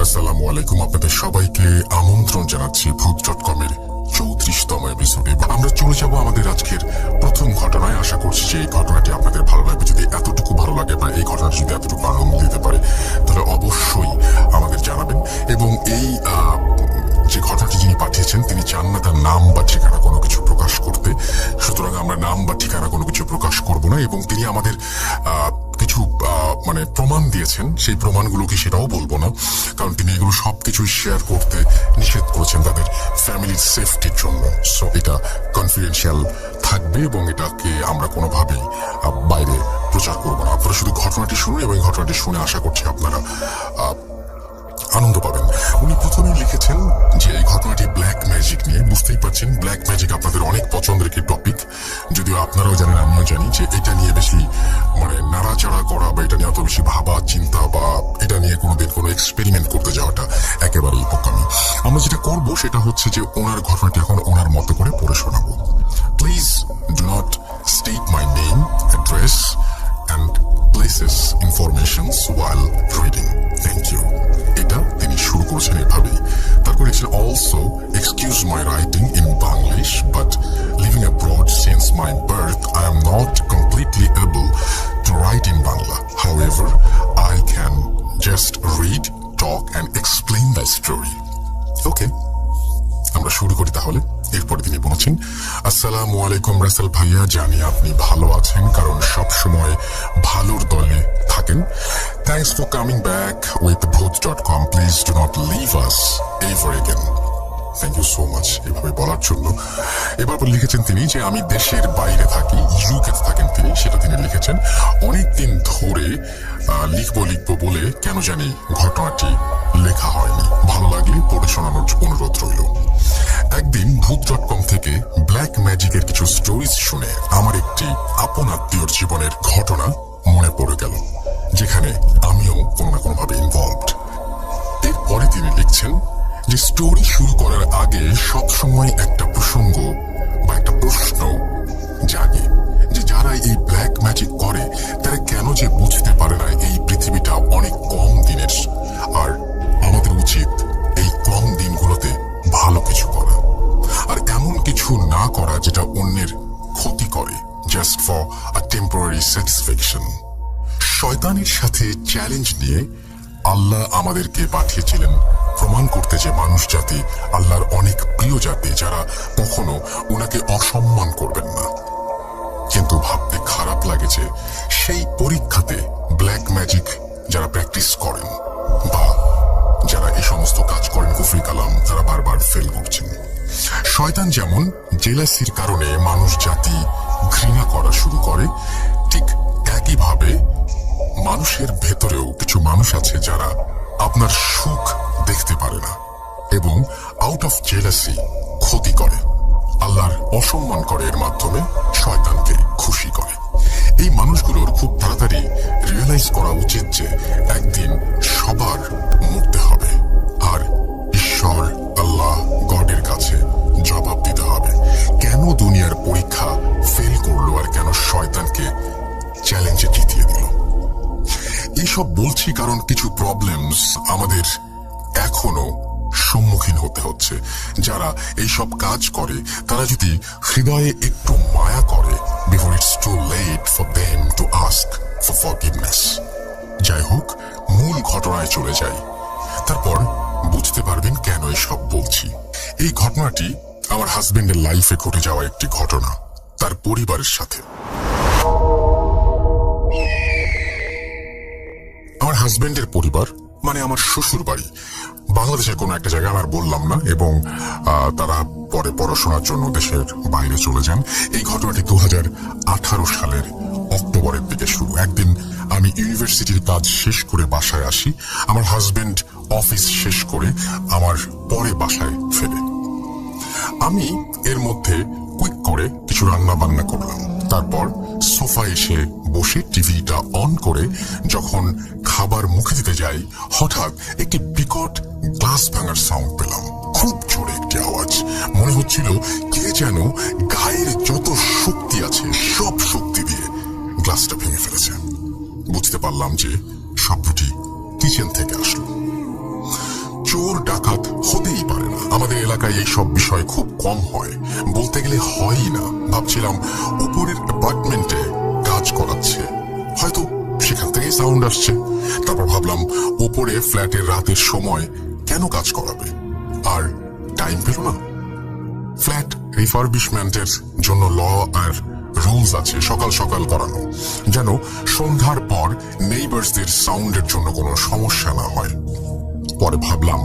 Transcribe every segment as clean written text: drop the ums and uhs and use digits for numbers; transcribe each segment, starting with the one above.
আসসালামু আলাইকুম, আপনাদের সবাইকে আমন্ত্রণ জানাচ্ছি ভূত.com এর 34তম এপিসোডে। আমরা চলে যাব আমাদের আজকের প্রথম ঘটনায়। আশা করছি যে এই ঘটনাটি আপনাদের ভালো লাগবে। যদি এতটুকু ভালো লাগে বা এই ঘটনাটি যদি এতটুকু আনন্দ দিতে পারে তাহলে অবশ্যই আমাদের জানাবেন। এবং এই যে ঘটনাটি যিনি পাঠিয়েছেন তিনি চান না তার নাম বা ঠিকানা কোনো কিছু প্রকাশ করতে, সুতরাং আমরা নাম বা ঠিকানা কোনো কিছু প্রকাশ করব না। এবং তিনি আমাদের কিছু প্রমাণ দিয়েছেন, সেই প্রমাণগুলো কি সেটাও বলবো না, কারণ তিনি এগুলো সবকিছু শেয়ার করতে নিষেধ করেছেন তাদের ফ্যামিলির সেফটির জন্য। সো এটা কনফিডেন্সিয়াল থাকবে এবং এটাকে আমরা কোনোভাবেই বাইরে প্রচার করবো না। আপনারা শুধু ঘটনাটি শুনুন এবং ঘটনাটি শুনে আশা করছি আপনারা আনন্দ পাবেন। উনি প্রথমেই লিখেছেন যে এই ঘটনাটি ব্ল্যাক ম্যাজিক নিয়ে। বুঝতেই পারছেন ব্ল্যাক ম্যাজিক আপনাদের অনেক পছন্দের একটি টপিক, যদিও আপনারাও জানেন আমিও জানি যে এটা নিয়ে বেশি নাড়াচাড়া করা বা এটা নিয়ে অত বেশি ভাবা চিন্তা বা এটা নিয়ে কোনোদিন কোনো এক্সপেরিমেন্ট করতে যাওয়াটা একেবারেই বোকামি। আমরা যেটা করব সেটা হচ্ছে যে ওনার ঘটনাটি এখন ওনার মতো করে পড়ে শোনাবো। Please do not state my name, address and places informations while reading. Thank you. এটা তিনি শুরু করেছেন এভাবেই। তারপর লিখছেন also excuse my writing in Bangladesh but living abroad since my birth I am not completely able to write in Bangla. However, I can just read, talk and explain the story. Okay. আমরা শুরু করি তাহলে। এরপরে তিনি বলেছেন, আসসালামু আলাইকুম রাসেল ভাইয়া, জানি আপনি ভালো আছেন কারণ সব সময় ভালোর দলে থাকেন। Thanks for coming back with ভূত.com, please do not leave us ever again. Thank you so much এভাবে বলার জন্য। এবার লিখেছেন তিনি যে আমি দেশের বাইরে থাকি, ইউকে থাকেন তিনি, সেটা তিনি লিখেছেন। অনেকদিন ধরে লিখবো বলে কেন জানি ঘটনাটি লেখা হয়নি, ভালো লাগলে পড়ে শোনানোর অনুরোধ রইল। একদিন ভূত.com থেকে ব্ল্যাক ম্যাজিকের কিছু স্টোরিজ শুনে আমার একটি আপন আত্মীয়র জীবনের ঘটনা মনে পড়ে গেল, যেখানে আমিও কোনো না কোনোভাবে ইনভলভড। এরপরে তিনি লিখছেন যে স্টোরি শুরু করার আগে সবসময় একটা প্রসঙ্গ বা একটা প্রশ্ন জাগে যে যারা এই ব্ল্যাক ম্যাজিক করে তারা কেন যে বুঝতে পারে না এই পৃথিবীটা অনেক কম দিনের, আর আমাদের উচিত এই কম দিনগুলোতে ভালো কিছু করা আর এমন কিছু না করা যেটা অন্যের ক্ষতি করে just for a temporary satisfaction. শয়তানের সাথে চ্যালেঞ্জ নিয়ে আল্লাহ আমাদেরকে পাঠিয়েছিলেন প্রমাণ করতে যে মানুষ জাতি আল্লাহর অনেক প্রিয় জাতি, যারা কখনো ওনাকে অসম্মান করবেন না। কিন্তু ভাবতে খারাপ লাগে যে সেই পরীক্ষাতে ব্ল্যাক ম্যাজিক যারা প্র্যাকটিস করেন বা যারা এই সমস্ত কাজ করেন কুফরি কালাম, তারা বারবার ফেল করছেন। শয়তান যেমন জেলাসির কারণে মানুষ জাতি ঘৃণা করা শুরু করে, ঠিক একইভাবে মানুষের ভেতরেও কিছু মানুষ আছে যারা আপনার সুখ দেখতে পারে না এবং আউট অফ জেলাসি ক্ষতি করে, আল্লাহর অসম্মান করে, এর মাধ্যমে শয়তানকে খুশি করে। এই মানুষগুলোর খুব তাড়াতাড়ি রিয়েলাইজ করা উচিত যে একদিন সবার মরতে হবে আর ঈশ্বর আল্লাহ গডের কাছে জবাব দিতে হবে কেন দুনিয়ার পরীক্ষা ফেল করলো আর কেন শয়তানকে চ্যালেঞ্জে জিতিয়ে দিল। এইসব বলছি কারণ কিছু প্রবলেমস আমাদের এখনো সম্মুখীন হতে হচ্ছে। যারা এইসব কাজ করে তারা যদি হৃদয়ে একটু মায়া করে, before it's too late for them to ask for forgiveness. যাই হোক, মূল ঘটনায় চলে যাই, তারপর বুঝতে পারবেন কেন এসব বলছি। এই ঘটনাটি আমার হাজবেন্ডের লাইফে ঘটে যাওয়া একটি ঘটনা, তার পরিবারের সাথে। আমার হাজবেন্ডের পরিবার মানে আমার শ্বশুর বাড়ি বাংলাদেশের কোনো একটা জায়গায়, আমার বললাম না, এবং তারা পরে পড়াশোনার জন্য দেশের বাইরে চলে যান। এই ঘটনাটি 2018 সালের অক্টোবরের দিকে শুরু। একদিন আমি ইউনিভার্সিটির কাজ শেষ করে বাসায় আসি, আমার হাজবেন্ড অফিস শেষ করে আমার পরে বাসায় ফেরে। আমি এর মধ্যে কুইক করে কিছু রান্না বান্না করলাম, তারপর সোফা এসে বসে টিভিটা অন করে যখন খাবার মুখে দিতে যাই, হঠাৎ একটি বিকট গ্লাস ভাঙার সাউন্ড পেলাম। খুব জোরে একটি আওয়াজ, মনে হচ্ছিল কে যেন গায়ের যত শক্তি আছে সব শক্তি দিয়ে গ্লাসটা ভেঙে ফেলেছে। বুঝতে পারলাম যে শব্দটি কিচেন থেকে আসলো। ডাকাত হতেই পারে না। আমাদের এলাকায় এইসব বিষয় খুব কম হয়, বলতে গেলে হয়ই না। ভাবছিলাম উপরের অ্যাপার্টমেন্টে কাজ করাচ্ছে, হয়তো সেখান থেকেই সাউন্ড আসছে। তারপর ভাবলাম উপরে ফ্ল্যাটের রাতের সময় কেন কাজ করাবে, আর টাইম পেল না। ফ্ল্যাট রিফারবিশমেন্টের জন্য ল আর রুলস আছে সকাল সকাল করানো, যেন সন্ধ্যার পর নেইবার্সদের সাউন্ডের জন্য কোনো সমস্যা না হয়। পরে ভাবলাম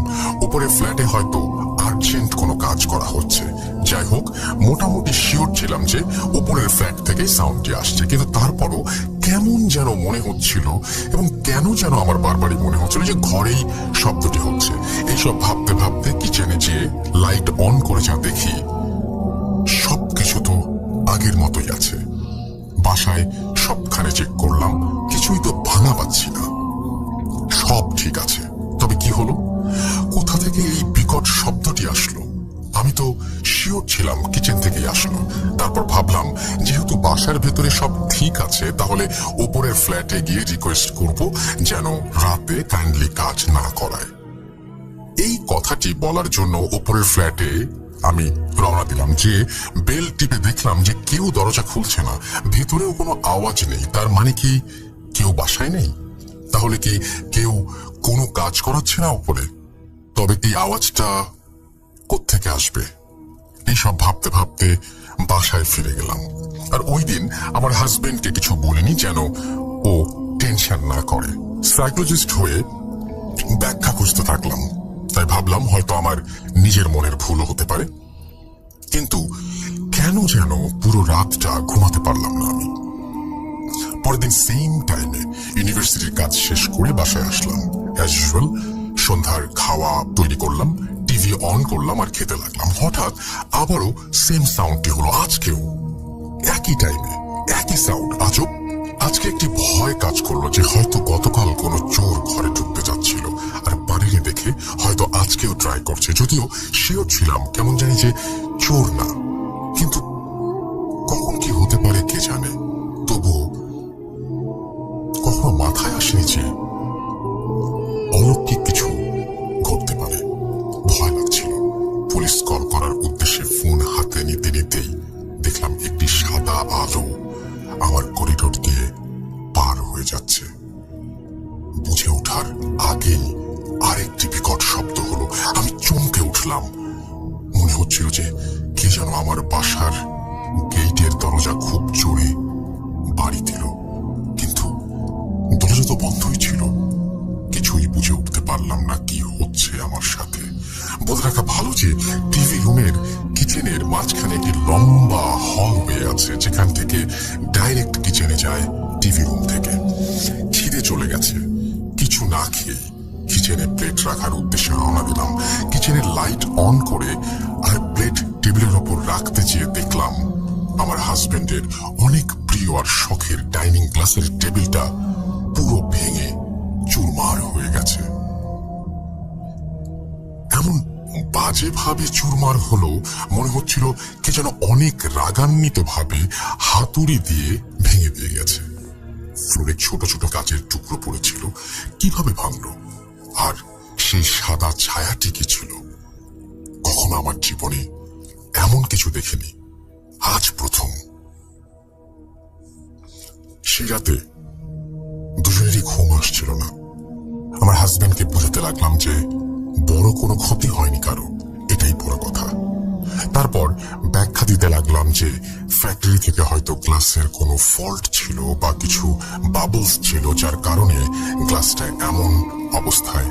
উপরে ফ্ল্যাটে হয়তো আর্জেন্ট কোনো কাজ করা হচ্ছে। যাই হোক, মোটামুটি শিওর ছিলাম যে উপরের ফ্ল্যাট থেকেই সাউন্ডটি আসছে, কিন্তু তারপরও কেমন যেন মনে হচ্ছিল, এবং কেন যেন আমার বারবারই মনে হচ্ছিল যে ঘরেই শব্দটি হচ্ছে। এইসব ভাবতে ভাবতে কিচেনে যেয়ে লাইট অন করে যা দেখি, সবকিছু তো আগের মতোই আছে। বাসায় সবখানে চেক করলাম, কিছুই তো ভাঙা পাচ্ছি না, সব ঠিক আছে। তবে কি হলো, কোথা থেকে এই বিকট শব্দটি আসলো? আমি তো শিওর ছিলাম কিচেন থেকেই আসলো। তারপর ভাবলাম যেহেতু বাসার ভেতরে সব ঠিক আছে, তাহলে উপরের ফ্ল্যাটে গিয়ে রিকোয়েস্ট করব যেন রাতে কাইন্ডলি কাজ না করায়। এই কথাটি বলার জন্য উপরের ফ্ল্যাটে আমি রওনা দিলাম। যে বেল টিপে দেখলাম যে কেউ দরজা খুলছে না, ভেতরেও কোনো আওয়াজ নেই। তার মানে কি কেউ বাসায় নেই? তাহলে কি কেউ কোনো কাজ করাচ্ছে না উপরে? তবে এই আওয়াজটা কোত্থেকে আসবে? এইসব ভাবতে ভাবতে বাসায় ফিরে গেলাম। আর ওই দিন আমার হাজবেন্ডকে কিছু বলিনি, যেন ও টেনশন না করে। সাইকোলজিস্ট হয়ে ব্যাখ্যা খুঁজতে থাকলাম। তাই ভাবলাম হয়তো আমার নিজের মনের ভুলও হতে পারে, কিন্তু কেন যেন পুরো রাতটা ঘুমাতে পারলাম না আমি। পরের দিন সেম টাইমে ইউনিভার্সিটির কাজ শেষ করে বাসায় আসলাম। অ্যাজ ইউজুয়াল সন্ধ্যার খাওয়া তৈরি করলাম, টিভি অন করলাম আর খেতে লাগলাম। হঠাৎ আবারও সেম সাউন্ডটি হলো, আজকেও একই টাইমে একই সাউন্ড। আজব, আজকে একটি ভয় কাজ করলো যে হয়তো গতকাল কোনো চোর ঘরে ঢুকতে যাচ্ছিল আর পারেনি দেখে হয়তো আজকেও ট্রাই করছে। যদিও শিওর ছিলাম কেমন জানি যে চোর না, কিন্তু কখন কি হতে পারে কে জানে। তবুও কখনো মাথায় আসেনি যে অলৌকিক কিছু ঘটতে পারে। ভয় লাগছিল। পুলিশ কল করার উদ্দেশ্যে ফোন হাতে নিতে নিতেই দেখলাম একটি সাদা আলো আমার করিডোর দিয়ে পার হয়ে যাচ্ছে। বুঝে ওঠার আগেই আরেকটি বিকট শব্দ হলো। আমি চমকে উঠলাম। মনে হচ্ছিল যে কে যেন আমার বাসার গেটের দরজা খুব জোরে বাড়ি দিল, কিন্তু দরজা তো বন্ধই ছিল। কিছুই বুঝে উঠতে পারলাম না কি হচ্ছে আমার সাথে। বলে রাখা ভালো যে টিভি রুমের কিচেনের মাঝখানে একটি লম্বা হলওয়ে আছে, যেখান থেকে ডাইরেক্ট কিচেনে যায় টিভি রুম থেকে। খিদে চলে গেছে, কিছু না খেয়ে কিচেনে প্লেট রাখার উদ্দেশ্যে রওনা দিলাম। কিচেনের লাইট অন করে আর প্লেট টেবিলের ওপর রাখতে চেয়ে দেখলাম আমার হাজবেন্ডের অনেক প্রিয় আর শখের ডাইনিং গ্লাসের টেবিলটা পুরো ভেঙে চুরমার হয়ে গেছে। এমন বাজে ভাবে চুরমার হলো, মনে হচ্ছিল কে যেন অনেক রাগান্বিত ভাবে হাতুড়ি দিয়ে ভেঙে দিয়ে গেছে। ফ্লোরে ছোট ছোট কাচের টুকরো পড়েছিল। কিভাবে ভাঙলো? আর সেই সাদা ছায়াটি কি ছিল? কখনো আমার জীবনে এমন কিছু দেখিনি, আজ প্রথম। সেই রাতে দুজনেরই ঘুম আসছিল না। আমার হাজবেন্ডকে বোঝাতে লাগলাম যে বড় কোনো ক্ষতি হয়নি কারো, এটাই বড় কথা। তারপর ব্যাখ্যা দিতে লাগলাম যে ফ্যাক্টরি থেকে হয়তো গ্লাসের কোনো ফল্ট ছিল বা কিছু বাবলস ছিল, যার কারণে গ্লাসটা এমন অবস্থায়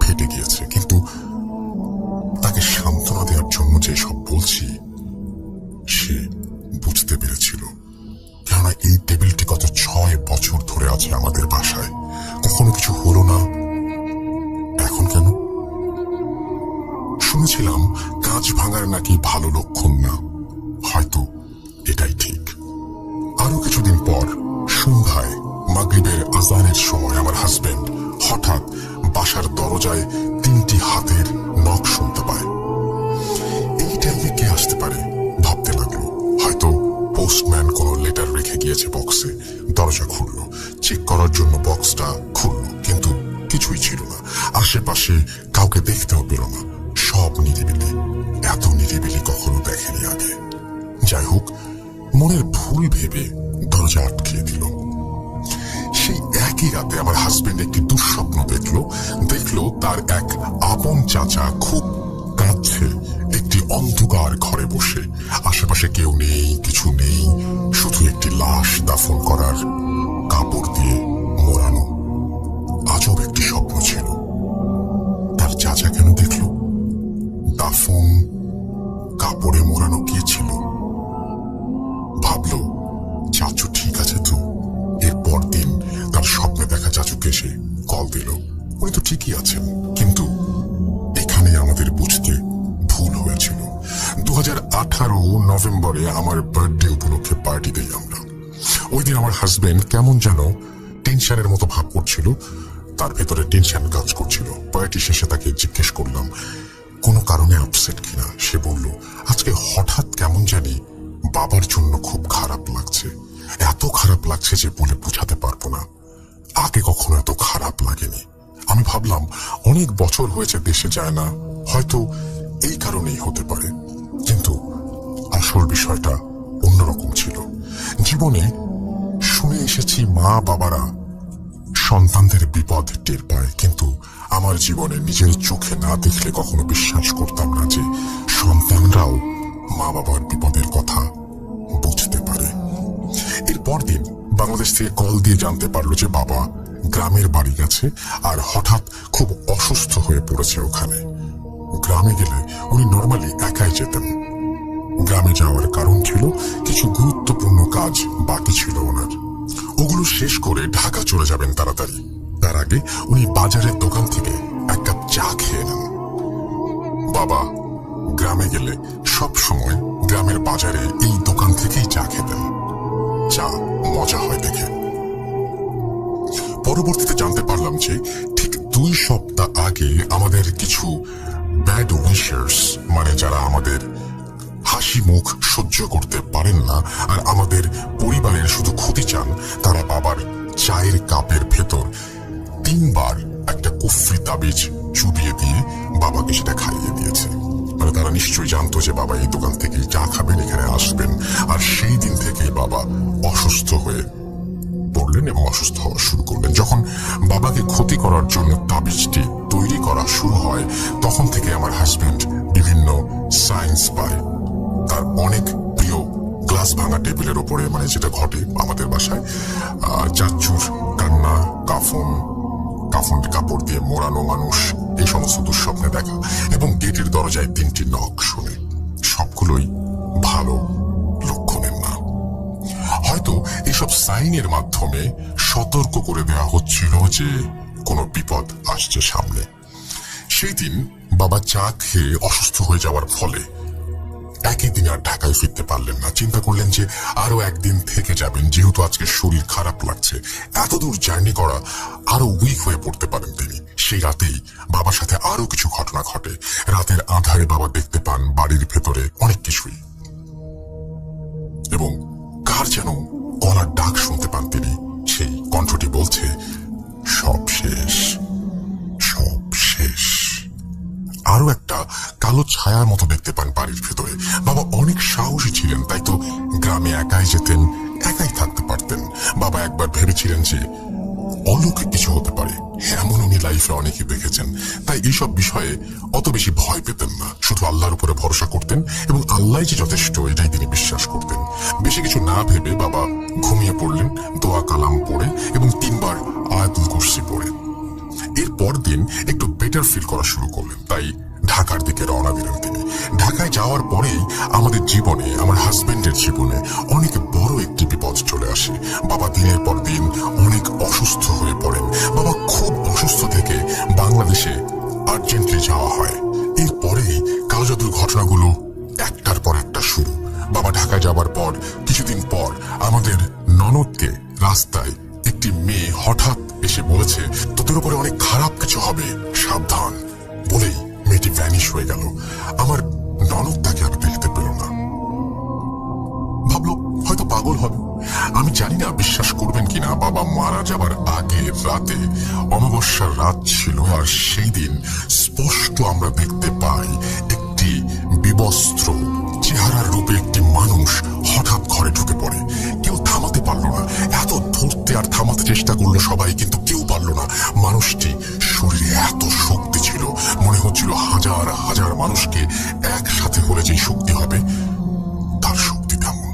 ফেটে গিয়েছে। কিন্তু তাকে সান্ত্বনা দেওয়ার জন্য যে সব বলছি, সে বুঝতে পেরেছিল। কেননা এই টেবিলটি গত 6 বছর ধরে আছে আমাদের বাসায়, কখনো কিছু হলো না, এখন কেন? শুনেছিলাম কাঁচ ভাঙার নাকি ভালো লক্ষণ না, হয়তো এটাই ঠিক। আরো কিছুদিন পর সন্ধ্যায় মাগরিবের আজানের সময় আমার হাজবেন্ড হঠাৎ বাসার দরজায় 3টি হাতের নখ শুনতে পায়। এই টাইমে কে আসতে পারে ভাবতে লাগলো। হয়তো পোস্টম্যান কোনো লেটার রেখে গিয়েছে বক্সে। দরজা খুললো, চেক করার জন্য বক্সটা খুললো, কিন্তু কিছুই ছিল না। আশেপাশে কাউকে দেখতেও পেল না, সব নিরিবিলি। এত নিরিবিলি কখনো দেখেনি আগে। যাই হোক, মনের ভুল ভেবে দরজা আটকে দিল। সেই একই রাতে আমার হাজবেন্ড একটি দুঃস্বপ্ন দেখলো তার এক আপন চাচা খুব কাঁদছে একটি অন্ধকার ঘরে বসে। আশেপাশে কেউ নেই, কিছু নেই, শুধু একটি লাশ দাফন করার কাপড় দিয়ে মোড়ানো। আজব একটি স্বপ্ন ছিল। তার চাচা কেন দেখল? দাফন কাপড়ে মোড়ানো কে ছিল? ভাবলো চাচু ঠিক আছে তো। এরপর দিন তার স্বপ্নে দেখা চাচুকে সে কল দিল। উনি তো ঠিকই আছেন, কিন্তু এখানে আমাদের বুঝতে ভুল হয়েছিল। 2018 নভেম্বরে আমার বার্থডে উপলক্ষে পার্টি দেই আমরা। ওই দিন আমার হাজবেন্ড কেমন যেন টেনশনের মতো ভাব করছিল, তার ভেতরে টেনশন কাজ করছিল। পার্টি শেষে তাকে জিজ্ঞেস করলাম কোনো কারণে আপসেট কিনা। সে বলল আজকে হঠাৎ কেমন জানি বাবার জন্য খুব খারাপ লাগছে। এত খারাপ লাগছে যে বলে বোঝাতে পারবো না। আগে কখনো এত খারাপ লাগেনি। আমি ভাবলাম অনেক বছর হয়েছে দেশে যায় না, হয়তো এই কারণেই হতে পারে। কিন্তু আসল বিষয়টা অন্যরকম ছিল। জীবনে শুনে এসেছি মা বাবারা সন্তানদের বিপদ টের পায়, কিন্তু আমার জীবনে নিজের চোখে না দেখলে কখনো বিশ্বাস করতাম না যে সন্তানরাও মা বাবার বিপদের কথা বুঝতে পারে। এর পরদিন বাংলাদেশ থেকে কল দিয়ে জানতে পারলো যে বাবা গ্রামের বাড়ি গেছে আর হঠাৎ খুব অসুস্থ হয়ে পড়েছে ওখানে। গ্রামে গেলে উনি নর্মালি একাই যেতেন। গ্রামে যাওয়ার কারণ ছিল কিছু গুরুত্বপূর্ণ কাজ বাকি ছিল ওনার, ওগুলো শেষ করে ঢাকা চলে যাবেন তাড়াতাড়ি। তার আগে উনি বাজারের দোকান থেকে এক কাপ চা খেয়ে নেন। বাবা গ্রামে গেলে সব সময় গ্রামের বাজারে এই দোকান থেকেই চা খেতেন। চা মজা হয় দেখে। পরবর্তীতে জানতে পারলাম যে ঠিক 2 সপ্তাহ আগে আমাদের কিছু ব্যাড উইশার্স, মানে যারা আমাদের হাসি মুখ সহ্য করতে পারেন না আর আমাদের পরিবারের শুধু ক্ষতি চান, তারা বাবার চায়ের কাপের ভেতর 3 বার একটা কুফরি তাবিজ চুবিয়ে দিয়ে বাবাকে সেটা খাইয়ে দিয়েছে। মানে তারা নিশ্চয়ই জানতো যে বাবা এই দোকান থেকে চা খাবেন, এখানে আসবেন। আর সেই দিন থেকে বাবা অসুস্থ হয়ে পড়লেন এবং অসুস্থ হওয়া শুরু করলেন। যখন বাবাকে ক্ষতি করার জন্য তাবিজটি তৈরি করা শুরু হয়, তখন থেকে আমার হাজবেন্ড বিভিন্ন সাইন্স পায়। তার অনেক প্রিয় গ্লাস ভাঙা টেবিলের উপরে, মানে যেটা ঘটে আমাদের বাসায়, চাচুর কান্না, কাফন কাপড় দিয়ে মোড়ানো মানুষ, এই সমস্ত দুঃস্বপ্নে দেখা এবং গেটের দরজায় 3টি নখ শুনে। সবগুলোই ভালো লক্ষণের না। হয়তো এসব সাইনের মাধ্যমে সতর্ক করে দেওয়া হচ্ছিল যে কোনো বিপদ আসছে সামনে। সেই দিন বাবা চা খেয়ে অসুস্থ হয়ে যাওয়ার ফলে একই দিন আর ঢাকায় ফিরতে পারলেন না। চিন্তা করলেন যে আরো একদিন থেকে যাবেন, যেহেতু আজকে শরীর খারাপ লাগছে। এত দূর জার্নি করা, আরো উইক হয়ে পড়তে পারেন তিনি। সেই রাতেই বাবার সাথে আরো কিছু ঘটনা ঘটে। রাতের আঁধারে বাবা দেখতে পান বাড়ির ভেতরে অনেক কিছুই, এবং কার যেন গলার ডাক শুনতে পান তিনি। সেই কণ্ঠটি বলছে সব শেষ, সব শেষ। আরো একটা কালো ছায়ার মতো দেখতে পান বাড়ির ভেতরে। বাবা অনেক সাহসী ছিলেন, তাই তো গ্রামে একাই যেতেন, একাই থাকতে পারতেন। বাবা একবার ভেবেছিলেন যে অলৌকিক কিছু হতে পারে, এমন উনি লাইফে অনেকই দেখেছেন। তাই এইসব বিষয়ে অত বেশি ভয় পেতেন না, শুধু আল্লাহর উপরে ভরসা করতেন এবং আল্লাহ যে যথেষ্ট এটাই তিনি বিশ্বাস করতেন। বেশি কিছু না ভেবে বাবা ঘুমিয়ে পড়লেন দোয়া কালাম পড়ে এবং 3 বার আয়াতুল কুরসি পড়ে। এরপর দিন একটু বেটার ফিল করা শুরু করলেন, তাই ঢাকার দিকে রওনা দিলেন তিনি। ঢাকায় যাওয়ার পরেই আমাদের জীবনে, আমার হাজবেন্ডের জীবনে অনেক বড় একটি বিপদ চলে আসে। বাবা দিনের পর দিন অনেক অসুস্থ হয়ে পড়েন। বাবা খুব অসুস্থ থেকে বাংলাদেশে আর্জেন্টলি যাওয়া হয়। এরপরেই কালো জাদুর ঘটনাগুলো একটার পর একটা শুরু। বাবা ঢাকায় যাবার পর কিছুদিন পর আমাদের ননদকে রাস্তায় একটি মেয়ে হঠাৎ এসে বলেছে তোদের উপরে অনেক খারাপ কিছু হবে, সাবধান, বলেই মেয়েটি ভ্যানিশ হয়ে গেল। আমার ননদ তাকে আর দেখতে পেল না। ভাবলো হয়তো পাগল হবে। আমি জানি না বিশ্বাস করবেন কিনা, বাবা মারা যাবার আগে রাতে অমাবস্যার রাত ছিল, আর সেই দিন স্পষ্ট আমরা দেখতে পাই একটি বিবস্ত্র চেহারার রূপে একটি মানুষ হঠাৎ ঘরে ঢুকে পড়ে। কেউ থামাতে পারলো না, এত ধরতে আর থামাতে চেষ্টা করলো সবাই, কিন্তু কেউ পারলো না। মানুষটি শরীরে এত শক্তি ছিল, মনে হচ্ছিল হাজার হাজার মানুষকে একসাথে হলে যে শক্তি হবে তার শক্তি তেমন।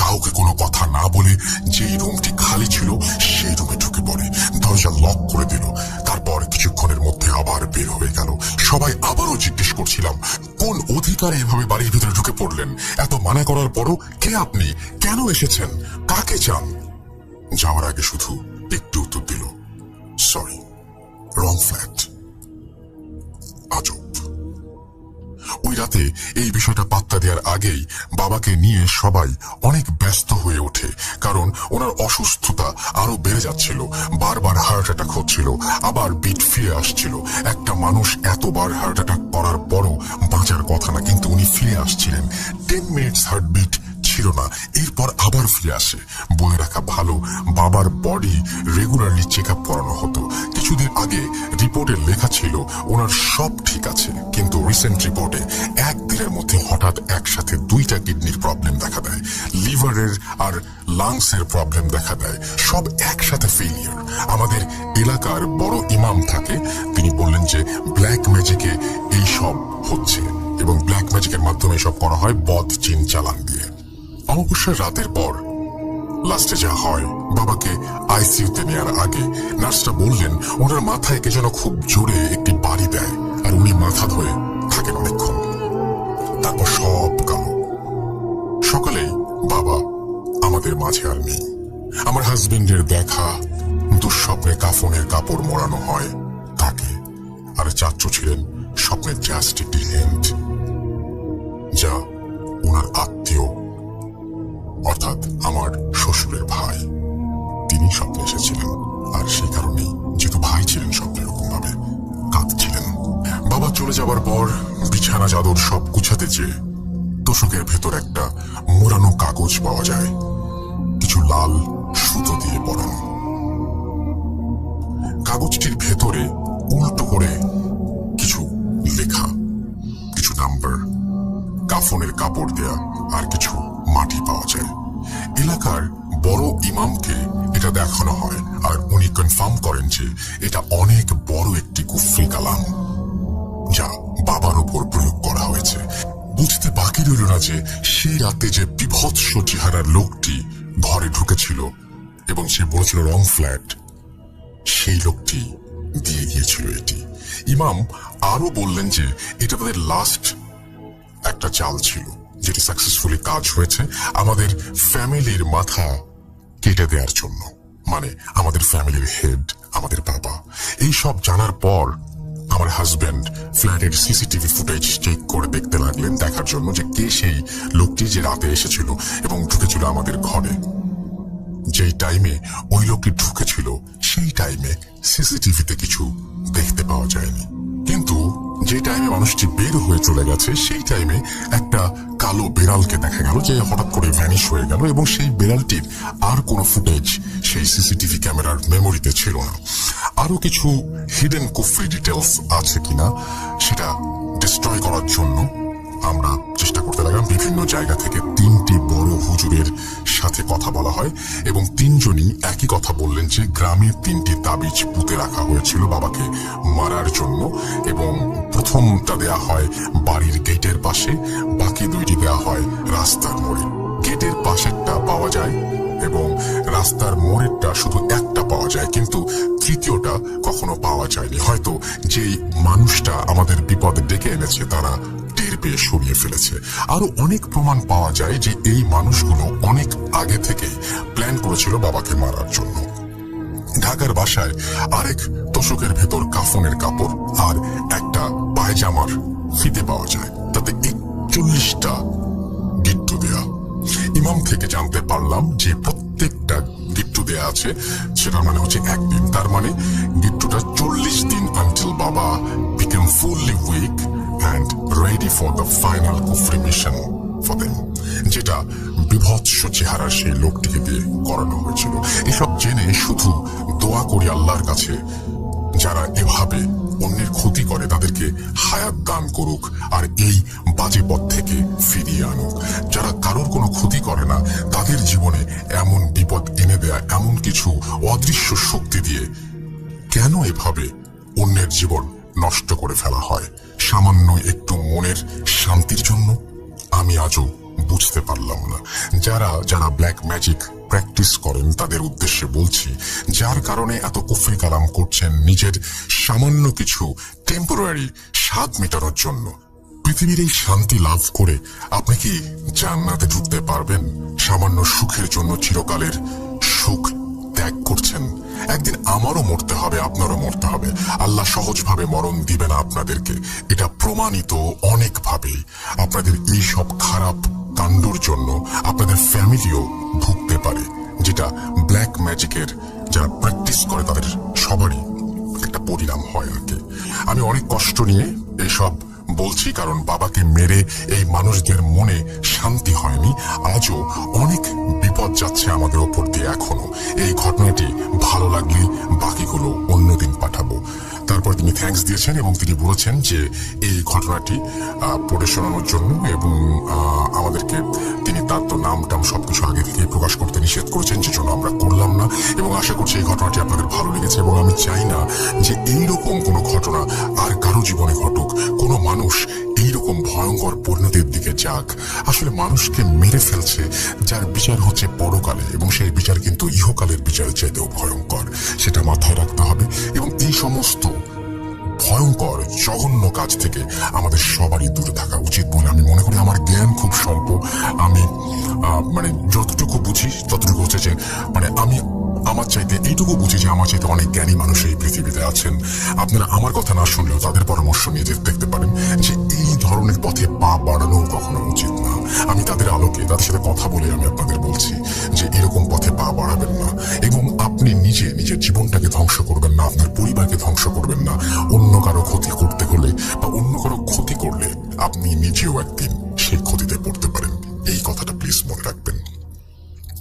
কাউকে কোনো কথা না বলে যেই রুমটি খালি ছিল সেই রুমে ঢুকে পড়ে, দরজা লক করে দিল। তারপর কিছুক্ষণের মধ্যে আবার বের হয়ে গেল। সবাই আবারও জিজ্ঞেস করছিলাম, কোন অধিকারে এভাবে বাড়ির ভিতরে ঢুকে পড়লেন? এত মানা করার পরও কে আপনি, কেন এসেছেন, কাকে চান? যাওয়ার আগে শুধু একটু উত্তর দিল, সরি, রং ফ্ল্যাট। আজব। ওই রাতে এই বিষয়টা পাত্তা দেওয়ার আগেই বাবাকে নিয়ে সবাই অনেক ব্যস্ত হয়ে ওঠে, কারণ ওনার অসুস্থতা আরো বেড়ে যাচ্ছিল। বারবার হার্ট অ্যাটাক হচ্ছিল, আবার বিট ফিরে আসছিল। একটা মানুষ এতবার হার্ট অ্যাটাক করার পরও বাঁচার কথা না, কিন্তু উনি ফিরে আসছিলেন। 10 মিনিটস হার্টবিট ছিল না, এরপর আবার ফিরে আসে। বলে রাখা ভালো, বাবার বডি রেগুলারলি চেক আপ করানো হতো। কিছুদিন আগে রিপোর্টে লেখা ছিল ওনার সব ঠিক আছে, কিন্তু রিসেন্ট রিপোর্টে একদিনের মধ্যে হঠাৎ একসাথে 2টা কিডনির প্রবলেম দেখা দেয়, লিভারের আর লাংসের প্রবলেম দেখা দেয়, সব একসাথে ফেলিয়ার। আমাদের এলাকার বড় ইমাম থাকে, তিনি বললেন যে ব্ল্যাক ম্যাজিকে এই সব হচ্ছে, এবং ব্ল্যাক ম্যাজিকের মাধ্যমে সব করা হয় বদ চিন চালান দিয়ে। অমাবস্যার রাতের পর লাস্টে যা হয়, বাবাকে আইসিইউতে নেওয়ার আগে নার্সটা বললেন ওনার মাথায় কে যেন খুব জোরে একটি বাড়ি দেয়, আর উনি মাথা ধরে থাকেন অনেকক্ষণ। তারপর সব গেল। সকালেই বাবা আমাদের মাঝে আর নেই। আমার হাজবেন্ডের দেখা দুঃস্বপ্নে কাফনের কাপড় মোড়ানো হয় তাকে, আর চাচ্চু ছিলেন স্বপ্নের জাস্ট একটি হিন্ট, যা ওনার আত্মীয় অর্থাৎ আমার শ্বশুরের ভাই, তিনি স্বপ্নে এসেছিলেন। আর সেই কারণেই যেহেতু ভাই ছিলেন স্বপ্নে এরকম ভাবে কাঁদছিলেন। বাবা চলে যাবার পর বিছানা চাদর সব গুছাতে চেয়ে তোষকের ভেতর একটা মোড়ানো কাগজ পাওয়া যায়, কিছু লাল সুতো দিয়ে পরানো। কাগজটির ভেতরে উল্টো করে কিছু লেখা, কিছু নাম্বার, কাফনের কাপড় দেয়া আর কিছু মাটি পাওয়া যায়। এলাকার বড় ইমামকে এটা দেখানো হয়, আর উনি কনফার্ম করেন যে এটা অনেক বড় একটি কুফরি কালাম, যা বাবার উপর প্রয়োগ করা হয়েছে। বুঝতে বাকি রইল না যে সেই রাতে যে বিভৎস চেহারার লোকটি ঘরে ঢুকেছিল এবং সে বলেছিল রং ফ্ল্যাট, সেই লোকটি দিয়ে গিয়েছিল এটি। ইমাম আরো বললেন যে এটা তাদের লাস্ট একটা চাল ছিল, যেটি সাকসেসফুলি কাজ হয়েছে আমাদের ফ্যামিলির মাথা কেটে দেওয়ার জন্য, মানে আমাদের ফ্যামিলির হেড আমাদের বাবা। এই সব জানার পর আমার হাজবেন্ড ফ্ল্যাটের সিসিটিভি ফুটেজ চেক করে দেখতে লাগলেন, দেখার জন্য যে কে সেই লোকটি যে রাতে এসেছিল এবং ঢুকেছিল আমাদের ঘরে। যেই টাইমে ওই লোকটি ঢুকেছিল সেই টাইমে সিসিটিভিতে কিছু দেখতে পাওয়া যায়নি, কিন্তু যে টাইমে মানুষটি বের হয়ে চলে গেছে সেই টাইমে একটা কালো বেড়ালকে দেখা গেল যে হঠাৎ করে ভ্যানিশ হয়ে গেল, এবং সেই বেড়ালটির আর কোনো ফুটেজ সেই সিসিটিভি ক্যামেরার মেমোরিতে ছিল না। আরো কিছু হিডেন কুফরি ডিটেলস আছে কিনা সেটা ডিস্ট্রয় করার জন্য আমরা চেষ্টা করতে লাগলাম। বিভিন্ন জায়গা থেকে 3টি বড় হুজুরের সাথে কথা বলা হয়, এবং 3জনই একই কথা বললেন যে গ্রামে 3টি তাবিজ পুঁতে রাখা হয়েছিল বাবাকে মারার জন্য, এবং প্রথমটা দেয়া হয় বাড়ির গেটের পাশে, বাকি 2টি দেয়া হয় রাস্তার মোড়ে। গেটের পাশেরটা পাওয়া যায় এবং রাস্তার মোড়েরটা শুধু একটা পাওয়া যায়, কিন্তু তৃতীয়টা কখনো পাওয়া যায়নি। হয়তো যেই মানুষটা আমাদের বিপদে ডেকে এনেছে তারা টের পেয়ে সরিয়ে ফেলেছে। আরো অনেক প্রমাণ পাওয়া যায় যে এই মানুষগুলো অনেক আগে থেকেই প্ল্যান করেছিল বাবাকে মারার জন্য। ঢাকার বাসায় আরেক তোষকের ভেতর কাফনের কাপড় আর একটা পায়জামার ফিতে পাওয়া যায়, তাতে 41টা গিট্টু দেয়া। ইমাম থেকে জানতে পারলাম যে প্রত্যেকটা গিট্টু দেয়া আছে, সেটার মানে হচ্ছে 1 দিন। তার মানে গিট্টুটা 40 দিন আনটিল বাবা became fully weak and ready for the final kufri mission for them. যেটা বিভৎস চেহারার সেই লোকটিকে দিয়ে করানো হয়েছিল। এসব জেনে শুধু দোয়া করি আল্লাহর কাছে, যারা এভাবে অন্যের ক্ষতি করে তাদেরকে হায়াত দান করুক আর এই বাজে পথ থেকে ফিরিয়ে আনুক। যারা কারোর কোনো ক্ষতি করে না তাদের জীবনে এমন বিপদ এনে দেয়া এমন কিছু অদৃশ্য শক্তি দিয়ে কেন এভাবে অন্যের জীবন নষ্ট করে ফেলা হয় সামান্য একটু মনের শান্তির জন্য? আমি আজও বুঝতে পারলাম না। যারা ব্ল্যাক ম্যাজিক প্র্যাকটিস করেন তাদের উদ্দেশ্যে বলছি, যার কারণে এত কুফরি কালাম করছেন নিজের সামান্য কিছু টেম্পোরারি স্বাদ মেটানোর জন্য, পৃথিবীর এই শান্তি লাভ করে আপনি কি জান্নাতে ঢুকতে পারবেন? সামান্য সুখের জন্য চিরকালের সুখ ত্যাগ করছেন। একদিন আমারও মরতে হবে, আপনারও মরতে হবে। আল্লাহ সহজভাবে মরণ দিবে না আপনাদেরকে, এটা প্রমাণিত অনেকভাবে। আপনাদের এই সব খারাপ কাণ্ডর জন্য আপনাদের ফ্যামিলিও ভুগতে পারে, যেটা ব্ল্যাক ম্যাজিকের যারা প্র্যাকটিস করে তাদের সবারই একটা পরিণাম হয় আর কি। আমি অনেক কষ্ট নিয়ে এসব বলছি, কারণ বাবাকে মেরে এই মানুষদের মনে শান্তি হয়নি। আজও অনেক বিপদ যাচ্ছে আমাদের ওপর দিয়ে এখনো। এই ঘটনাটি ভালো লাগলে বাকিগুলো অন্যদিন পাঠাবো। তারপর তিনি থ্যাঙ্কস দিয়েছেন এবং তিনি বলেছেন যে এই ঘটনাটি পড়ে শোনানোর জন্য, এবং আমাদেরকে তিনি তার তো নাম টাম সবকিছু আগে থেকে প্রকাশ করতে নিষেধ করেছেন, যে জন্য আমরা করলাম না। এবং আশা করছি এই ঘটনাটি আপনাদের ভালো লেগেছে, এবং আমি চাই না যে এইরকম কোনো ঘটনা আর কারো জীবনে ঘটুক, কোনো মানুষ এইরকম ভয়ঙ্কর পরিণতির দিকে যাক। আসলে মানুষকে মেরে ফেলছে যার বিচার হচ্ছে পরকালে, এবং সেই বিচার কিন্তু ইহকালের বিচারের চাইতেও ভয়ঙ্কর, সেটা মাথায় রাখতে হবে। এবং এই সমস্ত ভয়ঙ্কর জঘন্য কাজ থেকে আমাদের সবারই দূরে থাকা উচিত বলে আমি মনে করি। আমার জ্ঞান খুব স্বল্প, আমি যতটুকু বুঝি ততটুকু হচ্ছে যে আমি আমার চাইতে এইটুকু বুঝি যে আমার চাইতে অনেক জ্ঞানী মানুষ এই পৃথিবীতে আছেন। আপনারা আমার কথা না শুনলেও তাদের পরামর্শ নিয়ে দেখতে পারেন যে এই ধরনের পথে পা বাড়ানো কখনো উচিত না। আমি তাদের আলোকে তাদের সাথে কথা বলে আমি আপনাদের বলছি যে এরকম পথে পা বাড়াবেন না, এবং আপনি নিজের জীবনটাকে ধ্বংস করবেন না, আপনার পরিবারকে ধ্বংস করবেন না। অন্য কারো ক্ষতি করতে হলে বা অন্য কারো ক্ষতি করলে আপনি নিজেও একদিন সেই ক্ষতিতে পড়তে পারেন। এই কথাটা প্লিজ মনে রাখবেন।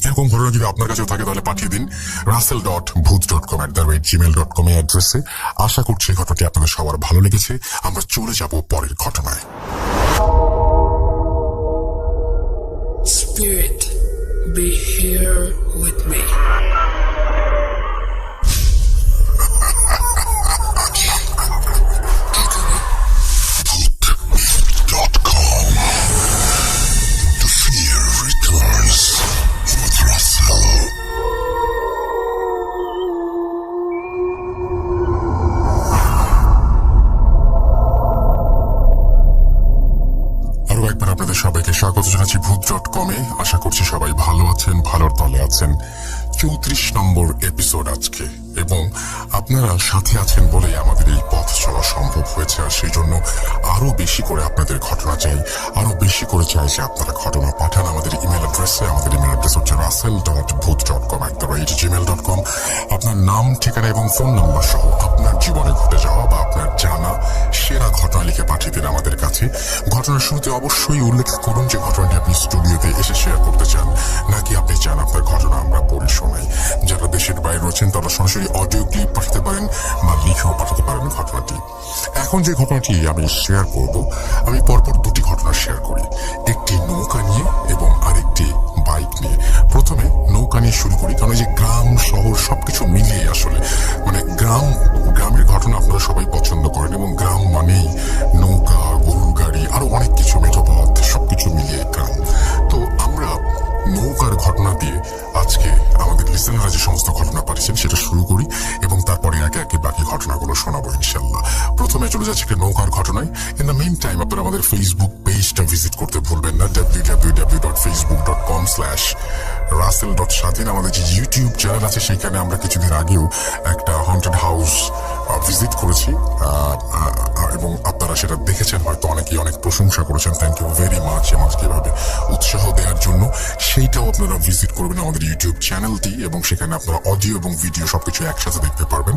এরকম ঘটনা যদি আপনার কাছেও থাকে তাহলে পাঠিয়ে দিন russell.bhuj.com@gmail.com এই অ্যাড্রেসে। আশা করছি এই ঘটনাটি আপনাদের সবার ভালো লেগেছে। আমরা চলে যাব পরের ঘটনায়। Spirit, be here with me. সবাইকে স্বাগত জানাচ্ছি ভূত.com-এ। আশা করছি সবাই ভালো আছেন, ভালোর তলে আছেন। 34 নম্বর এপিসোড আজকে, এবং আপনারা সাথে আছেন বলেই আমাদের এই পথ চলা সম্ভব হয়েছে। আর সেই জন্য আরো বেশি করে আপনাদের ঘটনা চাই, আরো বেশি করে চাই যে আপনারা ঘটনা পাঠান আমাদের ইমেল অ্যাড্রেসে। আমাদের ইমেল অ্যাড্রেস হচ্ছে russell.bhuj.com@gmail.com। আপনার নাম, ঠিকানা এবং ফোন নাম্বার সহ আপনার জীবনে ঘটে যাওয়া বা আপনার জানা সেরা ঘটনা লিখে পাঠিয়ে দিন আমাদের কাছে। ঘটনার শুরুতে অবশ্যই উল্লেখ করুন যে ঘটনাটি আপনি স্টুডিওতে এসে শেয়ার করতে চান, নাকি আপনি চান আপনার ঘটনা আমরা পড়ে শোনাই। যারা দেশের বাইরে রয়েছেন তারা সরাসরি অডিও ক্লিপ পাঠাতে পারেন বা লিখেও পাঠাতে পারেন ঘটনাটি। এখন যে ঘটনাটি আমি শেয়ার করব, আমি পরপর দুটি ঘটনা শেয়ার করি, একটি নৌকা নিয়ে এবং আরেকটি বাইক নিয়ে। প্রথমে নৌকা নিয়ে শুরু করি, কারণ যে গ্রাম শহর সবকিছু মিলিয়ে আসলে গ্রামের ঘটনা আপনারা সবাই পছন্দ করেন, এবং গ্রাম মানেই নৌকা, গরুর গাড়ি, আরো অনেক কিছু, মেঠোপথ, সবকিছু মিলিয়ে গ্রাম। তো আমরা নৌকার ঘটনা দিয়ে আজকে আমাদের লিসেনাররা যে সমস্ত ঘটনা পাঠিয়েছেন সেটা শুরু করি, এবং তারপরে একে একে বাকি ঘটনাগুলো শোনাবো ইনশাল্লাহ। প্রথমে চলে যাচ্ছে নৌকার ঘটনায়। ইন দ্য মেইন টাইম আপনারা আমাদের ফেসবুক পেজটা ভিজিট করতে ভুলবেন না, www.facebook.com/russell.স্বাধীন। আমাদের যে ইউটিউব চ্যানেল আছে সেখানে আমরা কিছুদিন আগেও একটা হন্টেড হাউস ভিজিট করেছি, এবং আপনারা সেটা দেখেছেন, হয়তো অনেকেই অনেক প্রশংসা করেছেন। থ্যাংক ইউ ভেরি মাচ আমাকে এভাবে উৎসাহ দেওয়ার জন্য। সেইটাও আপনারা ভিজিট করবেন আমাদের ইউটিউব চ্যানেলটি, এবং সেখানে আপনারা অডিও এবং ভিডিও সবকিছু একসাথে দেখতে পারবেন।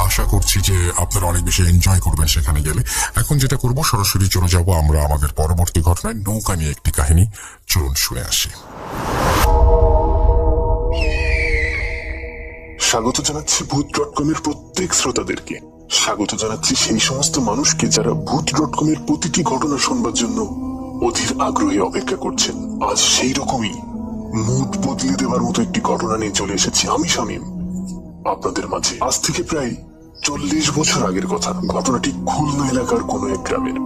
আশা করছি যে আপনারা অনেক বেশি এনজয় করবেন সেখানে গেলে। এখন যেটা করব, সরাসরি চলে যাব আমরা আমাদের পরবর্তী ঘটনায়, নৌকা নিয়ে একটি কাহিনী। চলুন শুনে আসি। স্বাগত জানাচ্ছি ভূত.কমের প্রত্যেক শ্রোতাদেরকে। স্বাগত জানাচ্ছি সেই সমস্ত মানুষকে যারা ভূত.কমের প্রতিটি ঘটনা শুনবার জন্য অধীর আগ্রহে অপেক্ষা করছেন। আজ সেই রকমই মুড বদলে দেওয়ার মতো একটি ঘটনা নিয়ে চলে এসেছি আমি, শামীম, আপনাদের মাঝে। আজ থেকে প্রায় 40 বছর আগের কথা। ঘটনাটি খুলনা এলাকার কোনো এক গ্রামের।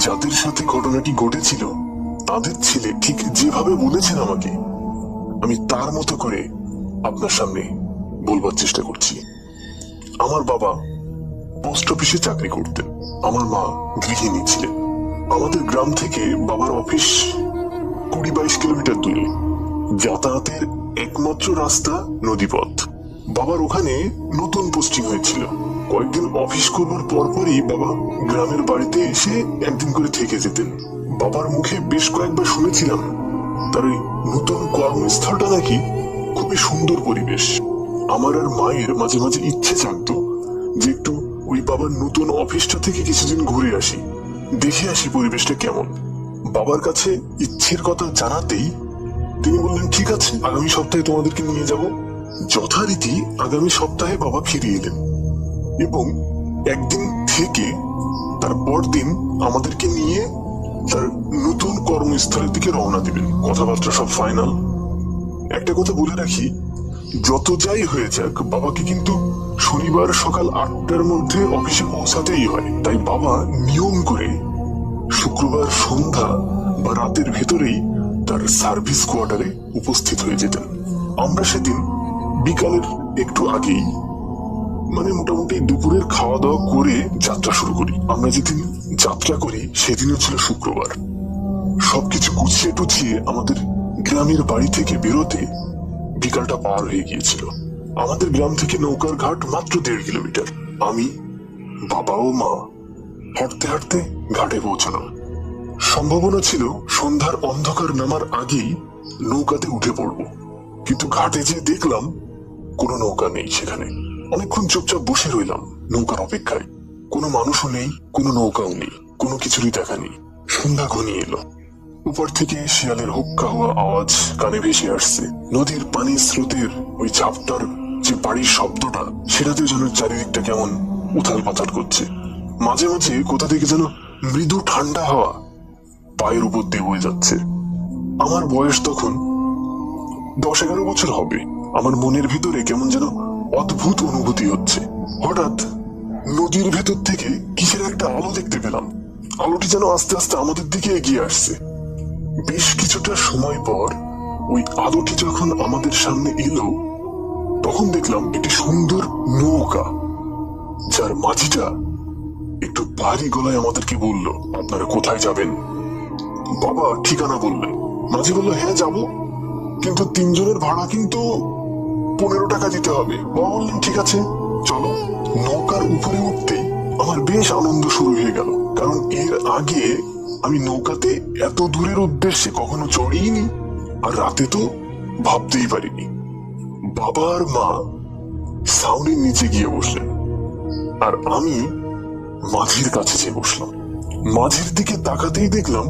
যাদের সাথে ঘটনাটি ঘটেছিল তাদের ছেলে ঠিক যেভাবে বলেছেন আমাকে, আমি তার মতো করে আপনার সামনে বলবার চেষ্টা করছি। আমার বাবা পোস্ট অফিসে চাকরি করতেন, আমার মা গৃহিণী ছিলেন। আমাদের গ্রাম থেকে বাবার অফিস 20-22 কিলোমিটার দূরে। যাতায়াতের একমাত্র রাস্তা নদীপথ। বাবার ওখানে নতুন পোস্টিং হয়েছিল। কয়েকদিন অফিস করবার পরপরই বাবা গ্রামের বাড়িতে এসে একদিন করে থেকে যেতেন। বাবার মুখে বেশ কয়েকবার শুনেছিলাম তার ওই নতুন কর্মস্থলটা নাকি খুবই সুন্দর পরিবেশ। আমার আর মায়ের মাঝে মাঝে ইচ্ছে জাগতো যে একটু ওই বাবার নতুন অফিসটা থেকে কিছুদিন ঘুরে আসি, দেখে আসি পরিবেশটা কেমন। বাবার কাছে ইচ্ছের কথা জানাতেই তিনি বললেন, ঠিক আছে, আগামী সপ্তাহে তোমাদেরকে নিয়ে যাব। যথারীতি আগামী সপ্তাহে বাবা ফিরে এলেন এবং একদিন থেকে তার পরদিন আমাদেরকে নিয়ে তার নতুন কর্মস্থলের দিকে রওনা দিবেন। কথাবার্তা সব ফাইনাল। একটা কথা বলে রাখি, যত যাই হয়ে যাক, বাবাকে কিন্তু শনিবার সকাল 8টার মধ্যে অফিসে পৌঁছাতেই হয়। তাই বাবা নিয়ম করে শুক্রবার সন্ধ্যা বা রাতের ভেতরেই তার সার্ভিস কোয়ার্টারে উপস্থিত হয়ে যেতেন। আমরা সেদিন বিকালের একটু আগেই, মানে মোটামুটি দুপুরের খাওয়া দাওয়া করে যাত্রা শুরু করি। আমরা যেদিন যাত্রা করি সেদিনও ছিল শুক্রবার। সবকিছু গুছিয়ে টুছিয়ে আমাদের গ্রামের বাড়ি থেকে বেরোতে বিকালটা পার হয়ে গিয়েছিল। আমাদের গ্রাম থেকে নৌকার ঘাট মাত্র 1.5 কিলোমিটার। আমি, বাবা ও মা হাঁটতে হাঁটতে ঘাটে পৌঁছালাম। সম্ভাবনা ছিল সন্ধ্যার অন্ধকার নামার আগেই নৌকাতে উঠে পড়ব, কিন্তু ঘাটে যে দেখলাম কোনো নৌকা নেই সেখানে। অনেকক্ষণ চুপচাপ বসে রইলাম নৌকার অপেক্ষায়। কোনো মানুষও নেই, কোনো নৌকাও নেই, কোনো কিছুরই দেখা নেই। সন্ধ্যা ঘনিয়ে এলো। উপর থেকে শিয়ালের হুক্কা হওয়া আওয়াজ কানে ভেসে আসছে। নদীর পানির স্রোতের ওই ঝাপটার যে বাড়ির শব্দটা, সেটাতে যেন চারিদিকটা কেমন উথাল পাথাল করছে। মাঝে মাঝে কোথা থেকে যেন মৃদু ঠান্ডা হাওয়া পায়ের উপর দিয়ে বয়ে যাচ্ছে। আমার বয়স তখন 10-11 বছর হবে। আমার মনের ভিতরে কেমন যেন অদ্ভুত অনুভূতি হচ্ছে। হঠাৎ নদীর ভেতর থেকে কিসের একটা আলো দেখতে পেলাম। আলোটি যেন আস্তে আস্তে আমাদের দিকে এগিয়ে আসছে। বেশ কিছুটা সময় পর ওই আলোটি যখন আমাদের সামনে এলো, তখন দেখলাম একটি সুন্দর নৌকা, যার মাঝিটা একটু ভারী গলায় আমাদেরকে বলল, আপনারা কোথায় যাবেন? বাবা ঠিকানা বললেন। মাঝি বলল, হ্যাঁ যাব, কিন্তু 3 জনের ভাড়া কিন্তু 15 টাকা দিতে হবে। বাবা বললেন, ঠিক আছে চলো। নৌকার উপরে উঠতেই আমার বেশ আনন্দ শুরু হয়ে গেল, কারণ এর আগে আমি নৌকাতে এত দূরের উদ্দেশ্যে কখনো চড়িনি, আর রাতে তো ভাবতেই পারিনি। বাবা আর মা ছাউনির নিচে গিয়ে বসলেন, আর আমি মাঝির কাছে যেয়ে বসলাম। মাঝির দিকে তাকাতেই দেখলাম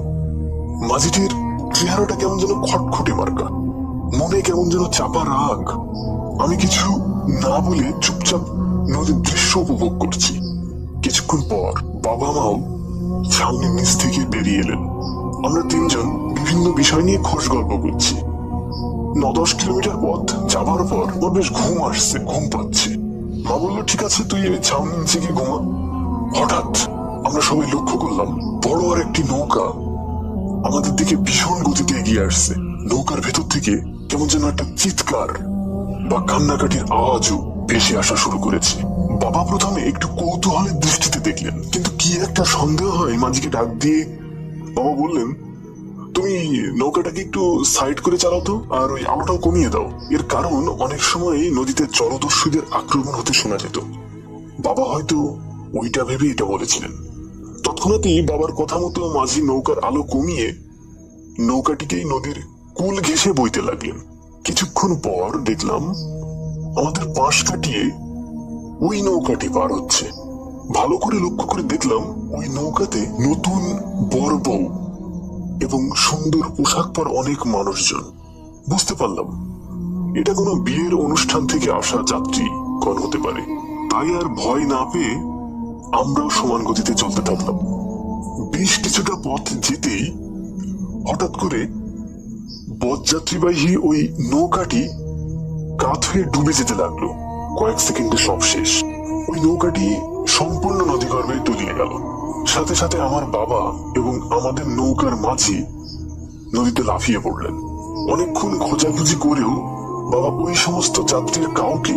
মাঝিটির চেহারাটা কেমন যেন খটখটে মার্কা, মনে কেমন যেন চাপা রাগ। আমি কিছু না বলে চুপচাপ নদীর দৃশ্য উপভোগ করছি। কিছুক্ষণ পর বাবা মাও ছাউনির নিচ থেকে বেরিয়ে এলেন। আমরা 3 জন বিভিন্ন বিষয় নিয়ে খোঁজ গল্প করছি। 9-10 কিলোমিটার পথ যাবার পর ওর বেশ ঘুম আসছে, ঘুম পাচ্ছে। মা বললো, ঠিক আছে তুই এই ছাউনির নিচে গিয়ে ঘুমা। হঠাৎ আমরা সবাই লক্ষ্য করলাম বড় আর একটি নৌকা আমাদের দিকে ভীষণ গতিতে এগিয়ে আসছে। নৌকার ভেতর থেকে কেমন যেন একটা চিৎকার বা কান্নাকাটির আওয়াজও ভেসে আসা শুরু করেছে। বাবা প্রথমে একটু কৌতূহলের দৃষ্টিতে দেখলেন, কিন্তু কি একটা সন্দেহ হয় মাঝিকে ডাক দিয়ে বাবা বললেন, তুমি নৌকাটাকে একটু সাইড করে চালাও তো, আর ওই আলোটাও কমিয়ে দাও। এর কারণ অনেক সময় নদীতে জলদস্যুদের আক্রমণ হতে শোনা যেত। বাবা হয়তো ওইটা ভেবে এটা বলেছিলেন। তৎক্ষণাৎ তৎক্ষণাৎই বাবার কথা মতো মাঝি নৌকার আলো কমিয়ে নৌকাটিকেই নদীর কুল ঘেঁষে বইতে লাগলেন। কিছুক্ষণ পর দেখলাম আমাদের পাশ কাটিয়ে ওই নৌকাটি পার হচ্ছে। ভালো করে লক্ষ্য করে দেখলাম ওই নৌকাতে নতুন বর বউ এবং সুন্দর পোশাক পর অনেক মানুষজন। বুঝতে পারলাম এটা কোনো বিয়ের অনুষ্ঠান থেকে আসা যাত্রী গণ হতে পারে। তাই আর ভয় না পেয়ে আমরাও সমান গতিতে চলতে থাকলাম। বেশ কিছুটা পথ যেতেই হঠাৎ করে বরযাত্রীবাহী ওই নৌকাটি কাত হয়ে ডুবে যেতে লাগলো। কয়েক সেকেন্ডে সব শেষ। ওই নৌকাটি সম্পূর্ণ নদীগর্ভে তলিয়ে গেল। সাথে সাথে আমার বাবা এবং আমাদের নৌকার মাঝি নদীতে লাফিয়ে পড়লেন। অনেকক্ষণ খোঁজাখুঁজি করেও বাবা ওই সমস্ত যাত্রীর কাউকে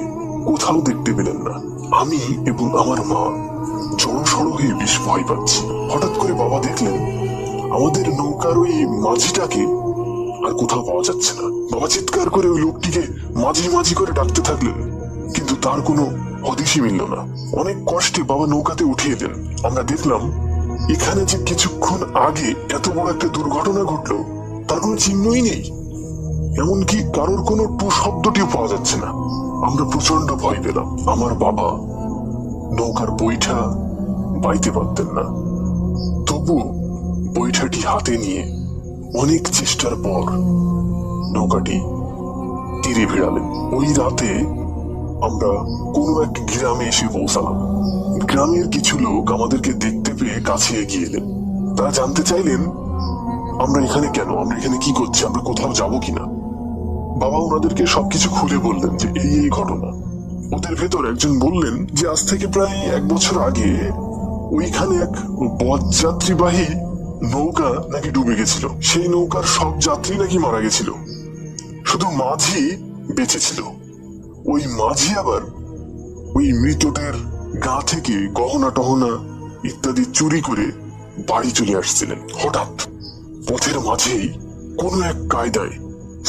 কোথাও দেখতে পেলেন না। আমি এবং আমার মা জড়সড় হয়ে বেশ ভয় পাচ্ছি। হঠাৎ করে বাবা দেখলেন আমাদের নৌকার ওই মাঝিটাকে আর কোথাও পাওয়া যাচ্ছে না। বাবা চিৎকার করে ওই লোকটিকে মাঝি মাঝি করে ডাকতে থাকলেন, কিন্তু তার কোনো হদিশই মিলল না। অনেক কষ্টে বাবা নৌকাতে উঠিয়ে দেন। আমরা দেখলাম এখানে যে কিছুক্ষণ আগে এত বড় একটা দুর্ঘটনা ঘটলো তার কোনো চিহ্নই নেই। এমনকি কারোর কোনো টু শব্দটিও পাওয়া যাচ্ছে না। আমরা প্রচন্ড ভয় পেলাম। আমার বাবা নৌকার বৈঠা বাইতে পারতেন না, তবু বৈঠাটি হাতে নিয়ে অনেক চেষ্টার পর নৌকাটি তীরে ভিড়ালেন। ওই রাতে আমরা কোনো এক গ্রামে এসে পৌঁছালাম। গ্রামের কিছু লোক আমাদেরকে দেখতে পেয়ে কাছে এগিয়ে এলেন। তারা জানতে চাইলেন আমরা এখানে কেন, আমরা এখানে কি করছি, আমরা কোথাও যাবো কিনা। বাবা ওনাদেরকে সবকিছু খুলে বললেন যে এই এই ঘটনা। ওদের ভেতর একজন বললেন যে আজ থেকে প্রায় 1 বছর আগে ওইখানে এক বরযাত্রীবাহী নৌকা নাকি ডুবে গেছিল। সেই নৌকার সব যাত্রী নাকি মারা গেছিল, শুধু মাঝি বেঁচে ছিল। ওই মাঝি আবার ওই মৃতদের গা থেকে গহনা টহনা ইত্যাদি চুরি করে বাড়ি চলে আসছিলেন। হঠাৎ পথের মাঝেই কোনো এক কায়দায়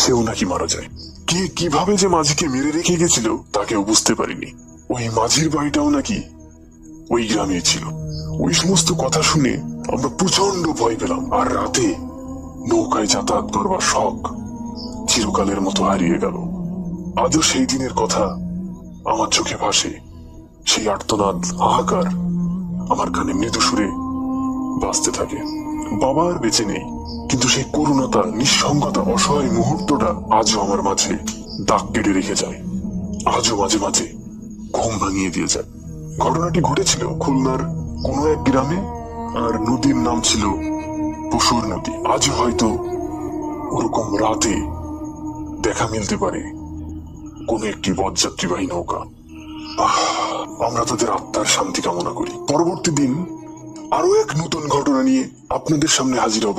সেও নাকি মারা যায়। কে কিভাবে যে মাঝিকে মেরে রেখে গেছিল তা কেউ বুঝতে পারিনি। ওই মাঝির বাড়িটাও নাকি ওই গ্রামে ছিল। ওই সমস্ত কথা শুনে আমরা প্রচন্ড ভয় পেলাম। আর রাতে নৌকায় যাতায়াত করবার শখ চিরকালের মতো হারিয়ে গেল। আজও সেই দিনের কথা আমার চোখে ভাসে। সেই আর্তনাদ, হাহাকার আমার কানে মৃদু সুরে বাজতে থাকে। বাবা আর বেঁচে নেই, কিন্তু সেই করুণতা, নিঃসঙ্গতা, অসহায় মুহূর্তটা আজও আমার মাঝে দাগ কেটে রেখে যায়। আজও মাঝে মাঝে ঘুম ভাঙিয়ে দিয়ে যায়। ঘটনাটি ঘটেছিল খুলনার কোনো এক গ্রামে, আর নদীর নাম ছিল পশুর নদী। আজও হয়তো ওরকম রাতে দেখা মিলতে পারে কোন একটি বরযাত্রীবাহী নৌকা। আমরা তাদের আত্মার শান্তি কামনা করি। পরবর্তী দিন আরো এক নতুন ঘটনা নিয়ে আপনাদের সামনে হাজির হব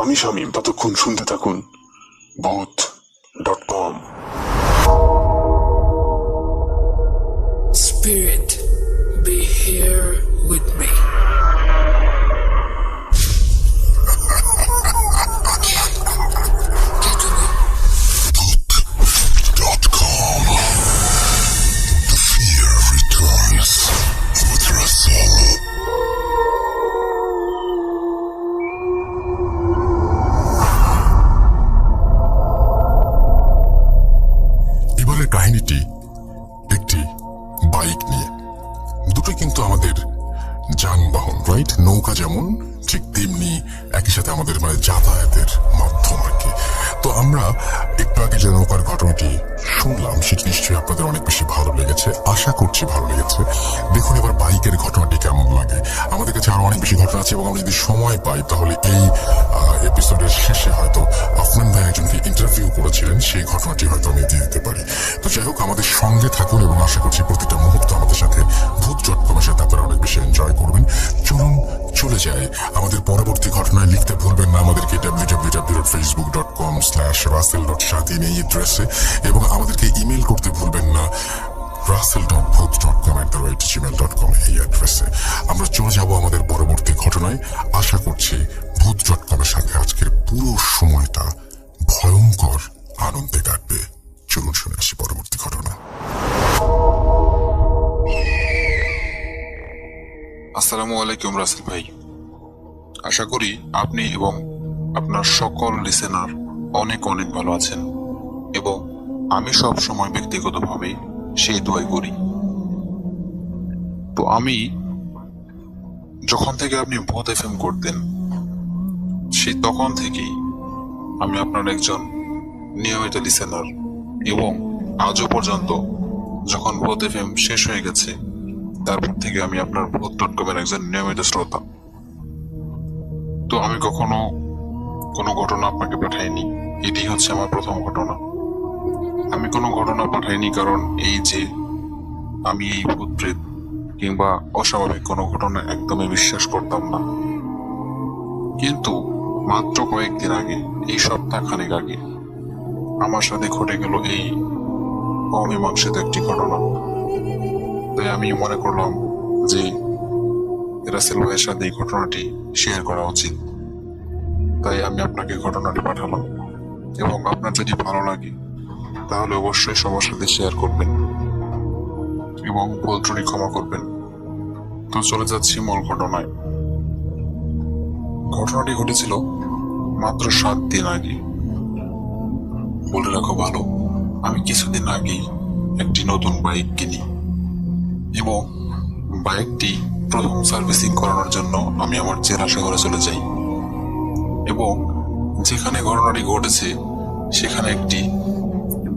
আমি, শামীম। ততক্ষণ শুনতে থাকুন ভূত.com। Spirit, be here with me. Voot.com. The fear returns with Russell. এবারের কাহিনীটি একটি বাইক নিয়ে। দুটোই কিন্তু আমাদের যানবাহন, রাইট? নৌকা যেমন ঠিক তেমনি একই সাথে আমাদের যাতায়াতের মাধ্যম আর কি। তো আমরা একটু আগে যে নৌকার ঘটনাটি শুনলাম সেটি নিশ্চয়ই আপনাদের অনেক বেশি ভালো লেগেছে, আশা করছি ভালো লেগেছে। দেখুন এবার বাইকের ঘটনাটি কেমন লাগে। আমাদের কাছে আরো অনেক বেশি ঘটনা আছে এবং আমরা যদি সময় পাই তাহলে এই এপিসোডের শেষে হয়তো আফনান ভাই একজনকে ইন্টারভিউ করেছিলেন, সেই ঘটনাটি হয়তো আমি দিয়ে দিতে পারি। তো যাই হোক, আমাদের সঙ্গে থাকুন এবং আশা করছি প্রতিটা মুহূর্ত আমাদের সাথে ভূত.com-এর সাথে আপনারা অনেক বেশি এনজয় করবেন। চলুন চলে যাই আমাদের পরবর্তী ঘটনায়। লিখতে ভুলবেন না আমাদেরকে www.facebook.com/russell.shahdin এই অ্যাড্রেসে, এবং আমাদেরকে ইমেল করতে ভুলবেন না russell.booth.com@gmail.com এই অ্যাড্রেসে। আমরা চলে যাব আমাদের পরবর্তী ঘটনায়। আশা করছি ভূত.com-এর সাথে আজকের পুরো সময়টা ভয়ঙ্কর আনন্দে কাটবে। চলুন শুনে আসি পরবর্তী ঘটনা। আসসালামু আলাইকুম রাসেল ভাই। আশা করি আপনি এবং আপনার সকল লিসেনার অনেক অনেক ভালো আছেন এবং আমি সব সময় ব্যক্তিগতভাবে সেই দোয়াই করি। তো আমি যখন থেকে আপনি ভূত এফএম করতেন সেই তখন থেকেই আমি আপনার একজন নিয়মিত লিসেনার এবং আজও পর্যন্ত যখন ভূত এফএম শেষ হয়ে গেছে তারপর থেকে আমি আপনার ভূত.com-এর একজন নিয়মিত শ্রোতা। তো আমি কখনো কোনো ঘটনা আপনাকে পাঠাইনি, এটি হচ্ছে আমার প্রথম ঘটনা। আমি কোনো ঘটনা পাঠাইনি কারণ এই যে আমি এই ভূত প্রেত কিংবা অস্বাভাবিক কোনো ঘটনা একদমই বিশ্বাস করতাম না, কিন্তু মাত্র কয়েকদিন আগে, এই সপ্তাহ খানেক আগে আমার সাথে ঘটে গেল এই অমীমাংসিত একটি ঘটনা। তাই আমি মনে করলাম যে রাসেল ভাইয়ের সাথে এই ঘটনাটি শেয়ার করা উচিত। তাই আমি আপনাকে ঘটনাটি পাঠালাম এবং আপনার যদি ভালো লাগে তাহলে অবশ্যই সবার সাথে শেয়ার করবেন এবং ভুল ত্রুটি ক্ষমা করবেন। তো চলে যাচ্ছি মূল ঘটনায়। ঘটনাটি ঘটেছিল মাত্র 7 দিন আগে। বলে রাখো ভালো, আমি কিছুদিন আগেই একটি নতুন বাইক কিনি এবং বাইকটি প্রথম সার্ভিসিং করানোর জন্য আমি আমার জেলা শহরে চলে যাই এবং যেখানে ঘটনাটি ঘটেছে সেখানে একটি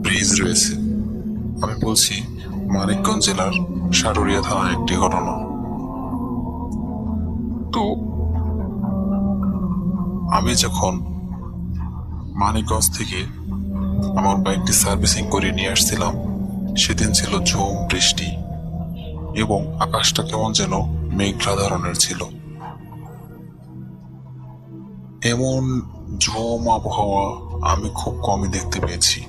ব্রিজ রয়েছে। আমি বলছি মানিকগঞ্জ জেলার সাটুরিয়া থানার একটি ঘটনা। তো আমি যখন মানিকগঞ্জ থেকে আমার বাইকটি সার্ভিসিং করে নিয়ে আসছিলাম সেদিন ছিল ঝুম বৃষ্টি এবং আকাশটা কেমন যেন মেঘলা ধরনের ছিল। এমন ঝুম আবহাওয়া আমি খুব কমই দেখতে পেয়েছি।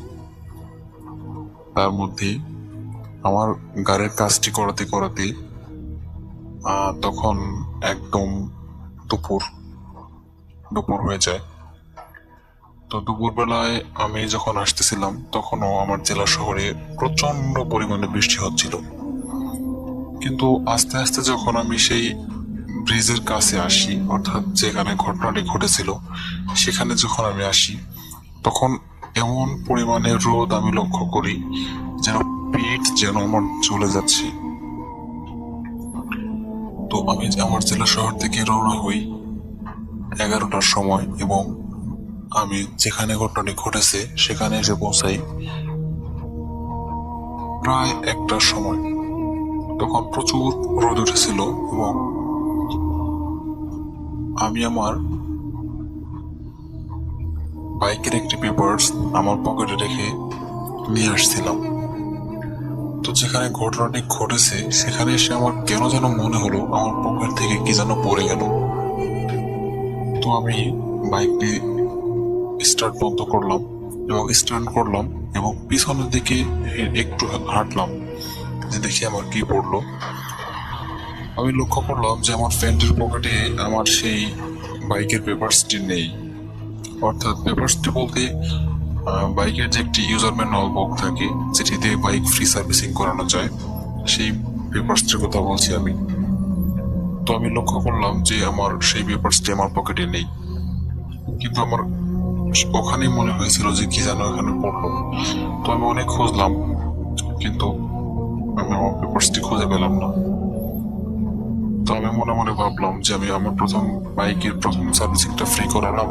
তার মধ্যে আমার গাড়ির কাজটি করাতে করাতে তখন একদম দুপুর হয়ে যায়। তো দুপুরবেলায় আমি যখন আসতেছিলাম তখনও আমার জেলা শহরে প্রচন্ড পরিমাণে বৃষ্টি হচ্ছিল, কিন্তু আস্তে আস্তে যখন আমি সেই ব্রিজের কাছে আসি, অর্থাৎ যেখানে ঘটনাটি ঘটেছিল সেখানে যখন আমি আসি তখন এমন পরিমাণে রোদ আমি লক্ষ্য করি যেন পিঠ যেন আমার চলে যাচ্ছে। তো আমি আমার জেলা শহর থেকে রওনা হই 11টার সময় এবং আমি যেখানে ঘটনাটি ঘটেছে সেখানে এসে পৌঁছাই প্রায় 1টার সময়। তখন প্রচুর রোদ উঠেছিল এবং আমি আমার বাইকের একটি পেপারস আমার পকেটে রেখে নিয়ে আসছিলাম। তো যেখানে ঘটনাটি ঘটেছে সেখানে এসে আমার কেন যেন মনে হলো আমার পকেট থেকে কি যেন পড়ে গেল। তো আমি বাইকটি স্টার্ট বন্ধ করলাম এবং স্ট্যান্ড করলাম এবং পিছনের দিকে একটু হাঁটলাম যে দেখি আমার কি পড়লো। আমি লক্ষ্য করলাম যে আমার প্যান্টের পকেটে আমার সেই বাইকের পেপারসটি নেই। অর্থাৎ পেপারসটি বলতে বাইকের যে একটি ইউজার ম্যানুয়াল বুক থাকে যেটিতে বাইক ফ্রি সার্ভিসিং করানো যায়, সেই পেপারসটির কথা বলছি আমি। তো আমি লক্ষ্য করলাম যে আমার সেই পেপারসটি আমার পকেটে নেই, কিন্তু আমার ওখানেই মনে হয়েছিল যে কি যেন এখানে পড়লো। তো আমি অনেক খুঁজলাম কিন্তু আমি আমার পেপারসটি খুঁজে পেলাম না। তো আমি মনে মনে ভাবলাম যে আমি আমার বাইকের প্রথম সার্ভিসিংটা ফ্রি করালাম,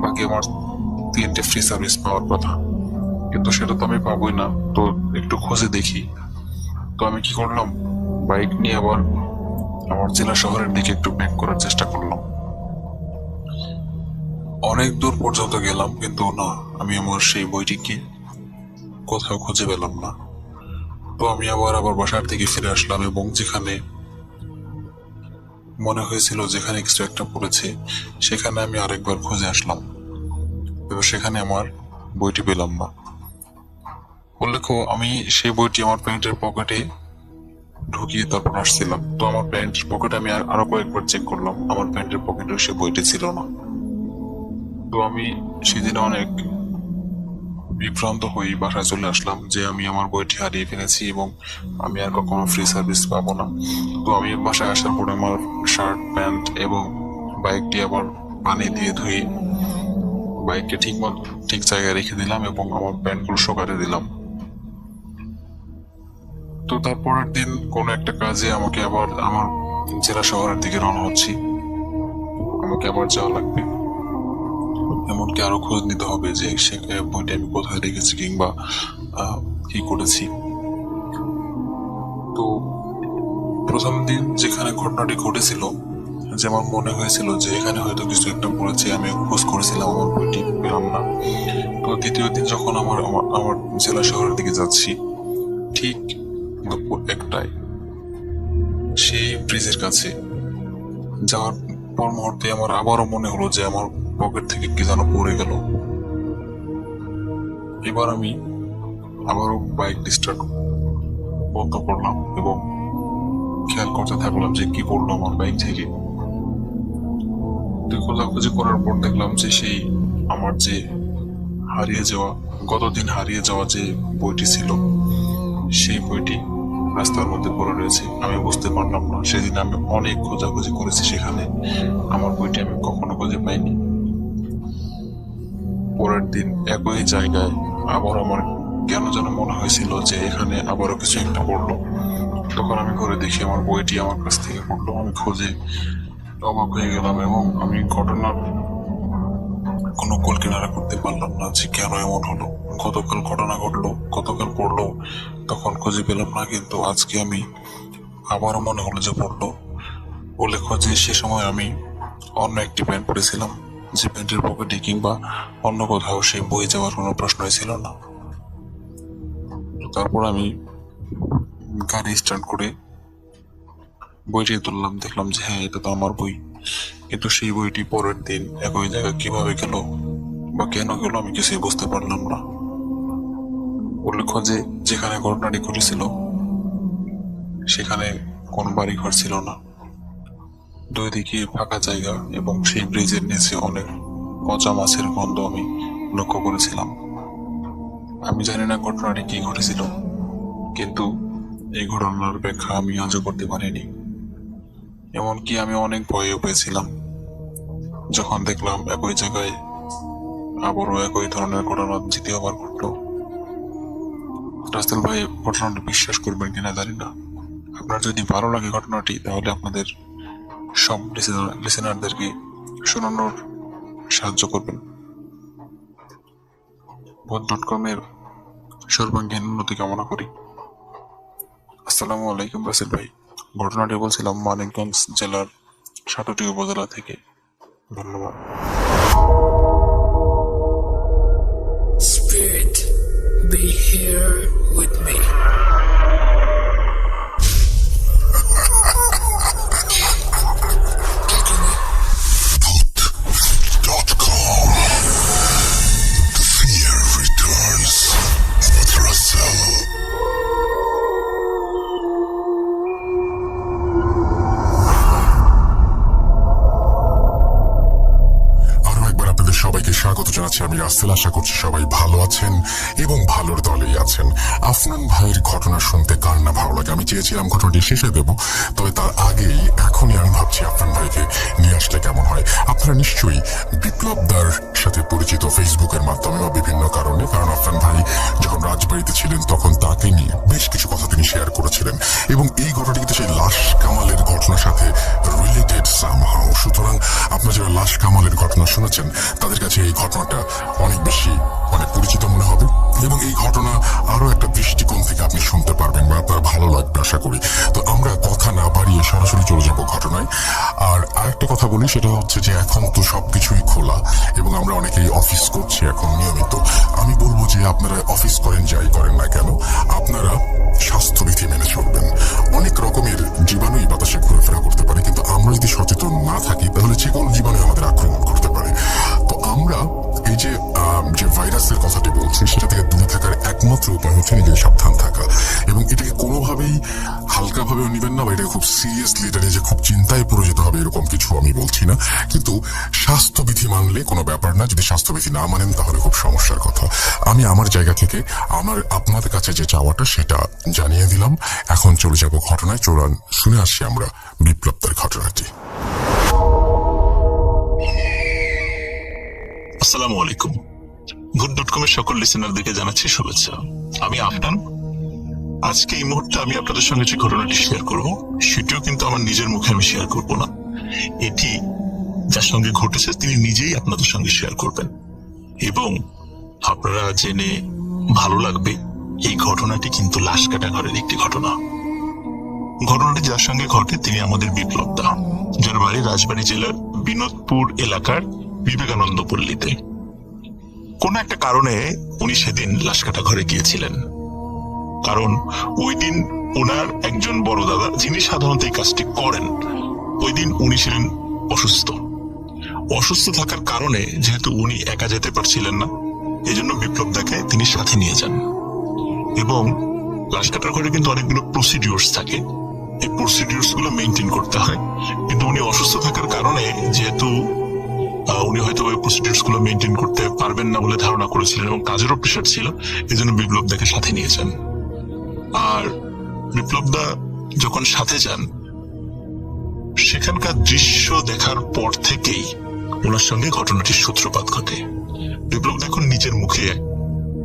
বাকি আমার 3টে ফ্রি সার্ভিস পাওয়ার কথা, কিন্তু সেটা তো আমি পাবোই না। তো একটু খুঁজে দেখি। তো আমি কি করলাম, বাইক নিয়ে আবার আমার জেলা শহরের দিকে একটু ব্যাক করার চেষ্টা করলাম। অনেক দূর পর্যন্ত গেলাম কিন্তু না, আমি আমার সেই বইটিকে কোথাও খুঁজে পেলাম না। তো আমি আবার বাসার দিকে ফিরে আসলাম এবং যেখানে মনে হয়েছিল যেখানে কিছু একটা পড়েছে সেখানে আমি আরেকবার খুঁজে আসলাম, এবং সেখানে আমার বইটি পেলাম না। উল্লেখ্য আমি সেই বইটি আমার প্যান্টের পকেটে ঢুকিয়ে তারপর আসছিলাম। তো আমার প্যান্টের পকেটে আমি আরো কয়েকবার চেক করলাম, আমার প্যান্টের পকেটে সে বইটি ছিল না। তো আমি সেদিন অনেক বিভ্রান্ত হয়ে বাসায় চলে আসলাম যে আমি আমার বইটি হারিয়ে ফেলেছি এবং আমি আর কখনো ফ্রি সার্ভিস পাবো না। তো আমি বাসায় আসার পরে আমার শার্ট প্যান্ট এবং বাইকটি আবার পানি দিয়ে ধুয়ে বাইককে ঠিক জায়গায় রেখে দিলাম এবং আমার প্যান্টগুলো শোকাতে দিলাম। তো তারপরের দিন কোনো একটা কাজে আমাকে আবার আমার জেলা শহরের দিকে রওনা হচ্ছি। আমাকে আবার যাওয়া লাগবে, এমনকি আরো খোঁজ নিতে হবে যে সে বইটা আমি কোথায় রেখেছি কিংবা কি করেছি। তো প্রথম দিন যেখানে ঘটনাটি ঘটেছিল, যে আমার মনে হয়েছিল যে এখানে হয়তো কিছু একটা পড়েছে, আমি খোঁজ করেছিলাম, আমার বইটি পেলাম না। তো দ্বিতীয় দিন যখন আমার আমার আমার জেলা শহরের দিকে যাচ্ছি, ঠিক দুপুর 1টায় সেই ব্রিজের কাছে যাওয়ার পর মুহূর্তে আমার আবারও মনে হলো যে আমার পকেট থেকে কি যেন পড়ে গেল। এবার আমি আবারও বাইক স্টার্ট বন্ধ করলাম এবং খেয়াল করতে থাকলাম যে কি পড়লো আমার বাইক থেকে। তো খোঁজাখুঁজি করার পর দেখলাম যে সেই আমার যে গতদিন হারিয়ে যাওয়া যে বইটি ছিল, সেই বইটি রাস্তার মধ্যে পড়ে রয়েছে। আমি বুঝতে পারলাম না, সেদিন আমি অনেক খোঁজাখুঁজি করেছি, সেখানে আমার বইটি আমি কখনো খুঁজে পাইনি। পরের দিন একই জায়গায় আবার আমার কেন যেন মনে হয়েছিল যে এখানে আবারও কিছু একটা পড়লো। তখন আমি ঘরে দেখি আমার বইটি আমার কাছ থেকে পড়লো। আমি খোঁজে অবাক হয়ে গেলাম এবং আমি ঘটনার কোনো কুল কিনারা করতে পারলাম না যে কেন এমন হলো। গতকাল ঘটনা ঘটলো, গতকাল পড়লো, তখন খুঁজে পেলাম না, কিন্তু আজকে আমি আবারও মনে হলো যে পড়লো। উল্লেখ্য যে সে সময় আমি অন্য একটি প্যান্ট পরেছিলাম, যে প্যান্টের পকেটে কিংবা অন্য কোথাও সেই বই যাওয়ার কোনো প্রশ্নই ছিল না। তারপর আমি গাড়ি স্টার্ট করে বইটি তুললাম, দেখলাম যে হ্যাঁ, এটা তো আমার বই। কিন্তু সেই বইটি পরের দিন একই জায়গায় কিভাবে গেল বা কেন গেল আমি কিছুই বুঝতে পারলাম না। উল্লেখ্য যে যেখানে ঘটনাটি ঘটেছিল সেখানে কোনো বাড়িঘর ছিল না, দুই দিকে ফাঁকা জায়গা এবং সেই ব্রিজের নিচে অনেক পচা মাছের গন্ধ আমি লক্ষ্য করেছিলাম। আমি জানি না ঘটনাটি কি ঘটেছিল, কিন্তু এই ঘটনার ব্যাখ্যা আমি আজও করতে পারিনি। এমনকি আমি অনেক ভয়ও পেয়েছিলাম যখন দেখলাম একই জায়গায় আবারও একই ধরনের ঘটনা দ্বিতীয়বার ঘটলো। রাসেল ভাই, ঘটনাটি বিশ্বাস করবেন কিনা জানি না। আপনার যদি ভালো লাগে ঘটনাটি, তাহলে আপনাদের সব লিসেনারদেরকে শোনানোর সাহায্য করবেন। ভূত.com-এর সর্বাঙ্গীন উন্নতি কামনা করি। আসসালামু আলাইকুম রাসেল ভাই। ঘটনাটি বলছিলাম মানিকগঞ্জ জেলার 7টি উপজেলা থেকে। ধন্যবাদ। Spirit, be here with me. Voot.com. The fear returns with Russell. আরো একবার আপনাদের সবাইকে স্বাগত জানাচ্ছি। আমি রাসেল। আশা করছি সবাই ভালো আছেন এবং ভালোর দলেই আছেন। আফনান ভাইয়ের ঘটনা শুনতে কার না ভালো লাগে। আমি চেয়েছিলাম ঘটনাটি শেষে দেব, তবে তার আগেই এখনই আমি ভাবছি আফনান ভাইকে নিয়ে আসলে কেমন হয়। আপনারা নিশ্চয়ই বিপ্লবদার সাথে পরিচিত ফেসবুকের মাধ্যমে বা বিভিন্ন কারণে, কারণ আফনান ভাই যখন রাজবাড়িতে ছিলেন তখন তাকে নিয়ে বেশ কিছু কথা তিনি শেয়ার করেছিলেন এবং এই ঘটনাটি কিন্তু সেই লাশ কামালের ঘটনার সাথে রিলেটেড সামহাও। সুতরাং আপনারা যারা লাশ কামালের ঘটনা শুনেছেন তাদের কাছে এই ঘটনাটা অনেক বেশি পরিচিত মনে হবে এবং এই ঘটনা আরো একটা দৃষ্টিকোণ থেকে আপনি শুনতে পারবেন বা আপনার ভালো লাগবে আশা করি। তো আমরা কথা না বাড়িয়ে সরাসরি চলে যাব ঘটনায়। আর আরেকটা কথা বলি, সেটা হচ্ছে যে এখন তো সবকিছুই খোলা এবং আমরা অনেকেই অফিস করছি এখন নিয়মিত। আমি বলবো যে আপনারা অফিস করেন যাই করেন না কেন, আপনারা স্বাস্থ্যবিধি মেনে চলবেন। অনেক রকমের জীবাণুই বাতাসে ঘোরাফেরা করতে পারে, কিন্তু আমরা যদি সচেতন না থাকি তাহলে যে কোনো জীবাণু আমাদের আক্রমণ করতে পারে। তো আমরা এই যে ভাইরাসের কথাটি বলছি, সেটা থেকে দূরে থাকার একমাত্র উপায় হচ্ছে নিজের সাবধান থাকা এবং এটাকে কোনোভাবেই হালকাভাবেও নিবেন না বা এটাকে খুব সিরিয়াসলি, এটা যে খুব চিন্তায় পড়ে যেতে হবে এরকম কিছু আমি বলছি না। কিন্তু স্বাস্থ্যবিধি মানলে কোনো ব্যাপার না, যদি স্বাস্থ্যবিধি না মানেন তাহলে খুব সমস্যার কথা। আমি আমার জায়গা থেকে আপনাদের কাছে যে চাওয়াটা সেটা জানিয়ে দিলাম। এখন চলে যাব ঘটনায়। চলুন শুনে আসছি আমরা বিপ্লবদের ঘটনাটি। আসসালামু আলাইকুম। ভূত.কমের সকল লিসেনারদেরকে জানাচ্ছি শুভেচ্ছা। আমি আফনান। আজকে এই মুহূর্তে আমি আপনাদের সঙ্গে যে ঘটনাটি শেয়ার করব সেটিও কিন্তু আমার নিজের মুখে আমি শেয়ার করব না, এটি যার সঙ্গে ঘটেছে তিনি নিজেই আপনাদের সঙ্গে শেয়ার করবেন এবং আপনারা জেনে ভালো লাগবে এই ঘটনাটি কিন্তু লাশ কাটা ঘরের একটি ঘটনা। ঘটনাটি যার সঙ্গে ঘটে তিনি আমাদের বিপ্লব দা, যার বাড়ি রাজবাড়ী জেলার বিনোদপুর এলাকার বিবেকানন্দ পল্লীতে। কোন একটা কারণে উনি সেদিন লাশ কাটা ঘরে গিয়েছিলেন, কারণ ওই দিন ওনার একজন বড় দাদা যিনি সাধারণত এই কাজটি করেন, ওই দিন উনি ছিলেন অসুস্থ। অসুস্থ থাকার কারণে যেহেতু উনি একা যেতে পারছিলেন না, এই জন্য বিপ্লব দাকে তিনি সাথে নিয়ে যান। এবং লাশ কাটার ঘরে কিন্তু অনেকগুলো প্রসিডিউরস থাকে, এই প্রসিডিউরস গুলো মেনটেন করতে হয়, কিন্তু উনি অসুস্থ থাকার কারণে যেহেতু উনি হয়তো ওই প্রসিডিউরস গুলো মেনটেন করতে পারবেন না বলে ধারণা করেছিলেন এবং কাজেরও প্রেশার ছিল, এই জন্য বিপ্লব দাকে সাথে নিয়ে যান। আর বিপ্লব দা যখন সাথে যান, সেখানকার দৃশ্য দেখার পর থেকেই ওনার সঙ্গে ঘটনাটির সূত্রপাত ঘটে। বিপ্লব দা এখন নিজের মুখে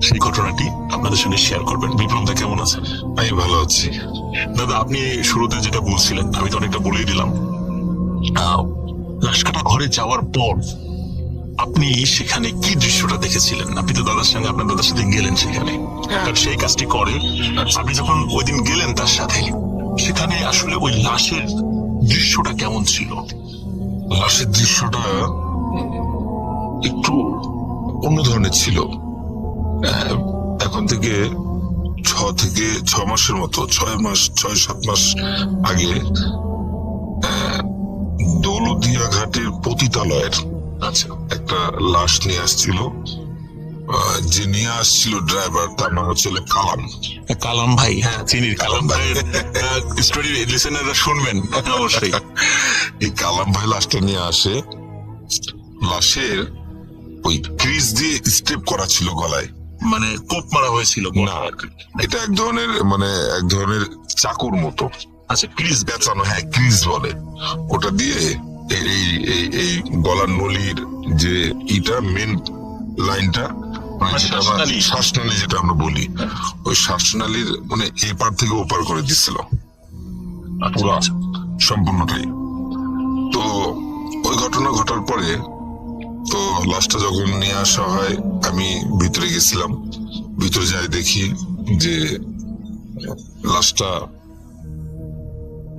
সেই ঘটনাটি আপনাদের সঙ্গে শেয়ার করবেন। বিপ্লব দা কেমন আছেন? আমি ভালো আছি। দাদা, আপনি শুরুতে যেটা বলছিলেন আমি তো অনেকটা বলেই দিলাম। লাশ কাটা ঘরে যাওয়ার পর আপনি সেখানে কি দৃশ্যটা দেখেছিলেন? আপনি তো দাদার সঙ্গে আপনার দাদার সাথে গেলেন সেখানে, কারণ সেই কাজটি করে। আপনি যখন ওই দিন গেলেন তার সাথে, সেখানে আসলে ওই লাশের দৃশ্যটা কেমন ছিল? লাশের দৃশ্যটা একটু অন্য ধরনের ছিল। এখন থেকে 6 মাসের মতো, 6-7 মাস আগে দৌলতদিয়া ঘাটের পতিতালয়ের আচ্ছা, একটা লাশ নিয়ে আসছিল। যে নিয়ে আসছিল ড্রাইভার, তার নাম হচ্ছে কালাম। কালাম ভাই, হ্যাঁ চিনি। কালাম ভাইয়ের স্টোরি লিসেনাররা শুনবেন অবশ্যই। এই কালাম ভাই লাশটা নিয়ে আসে। লাশের ওই ক্রিজ দিয়ে স্টেপ করা ছিল গলায়, মানে কোপ মারা হয়েছিল না এটা এক ধরনের চাকুর মতো। আচ্ছা, ক্রিজ বেচানো, হ্যাঁ ক্রিজ বলে ওটা দিয়ে। এই এই এই গলার নলির যে ইটা মেন লাইনটা, শ্বাসনালী যেটা আমরা বলি, ওই শ্বাসনালীর মানে এপার থেকে ওপার করে দিচ্ছিল পুরা সম্পূর্ণটাই। তো ওই ঘটনা ঘটার পরে তো লাশটা যখন নিয়ে আসা হয়, আমি ভিতরে গেছিলাম। ভিতরে যাই দেখি যে লাশটা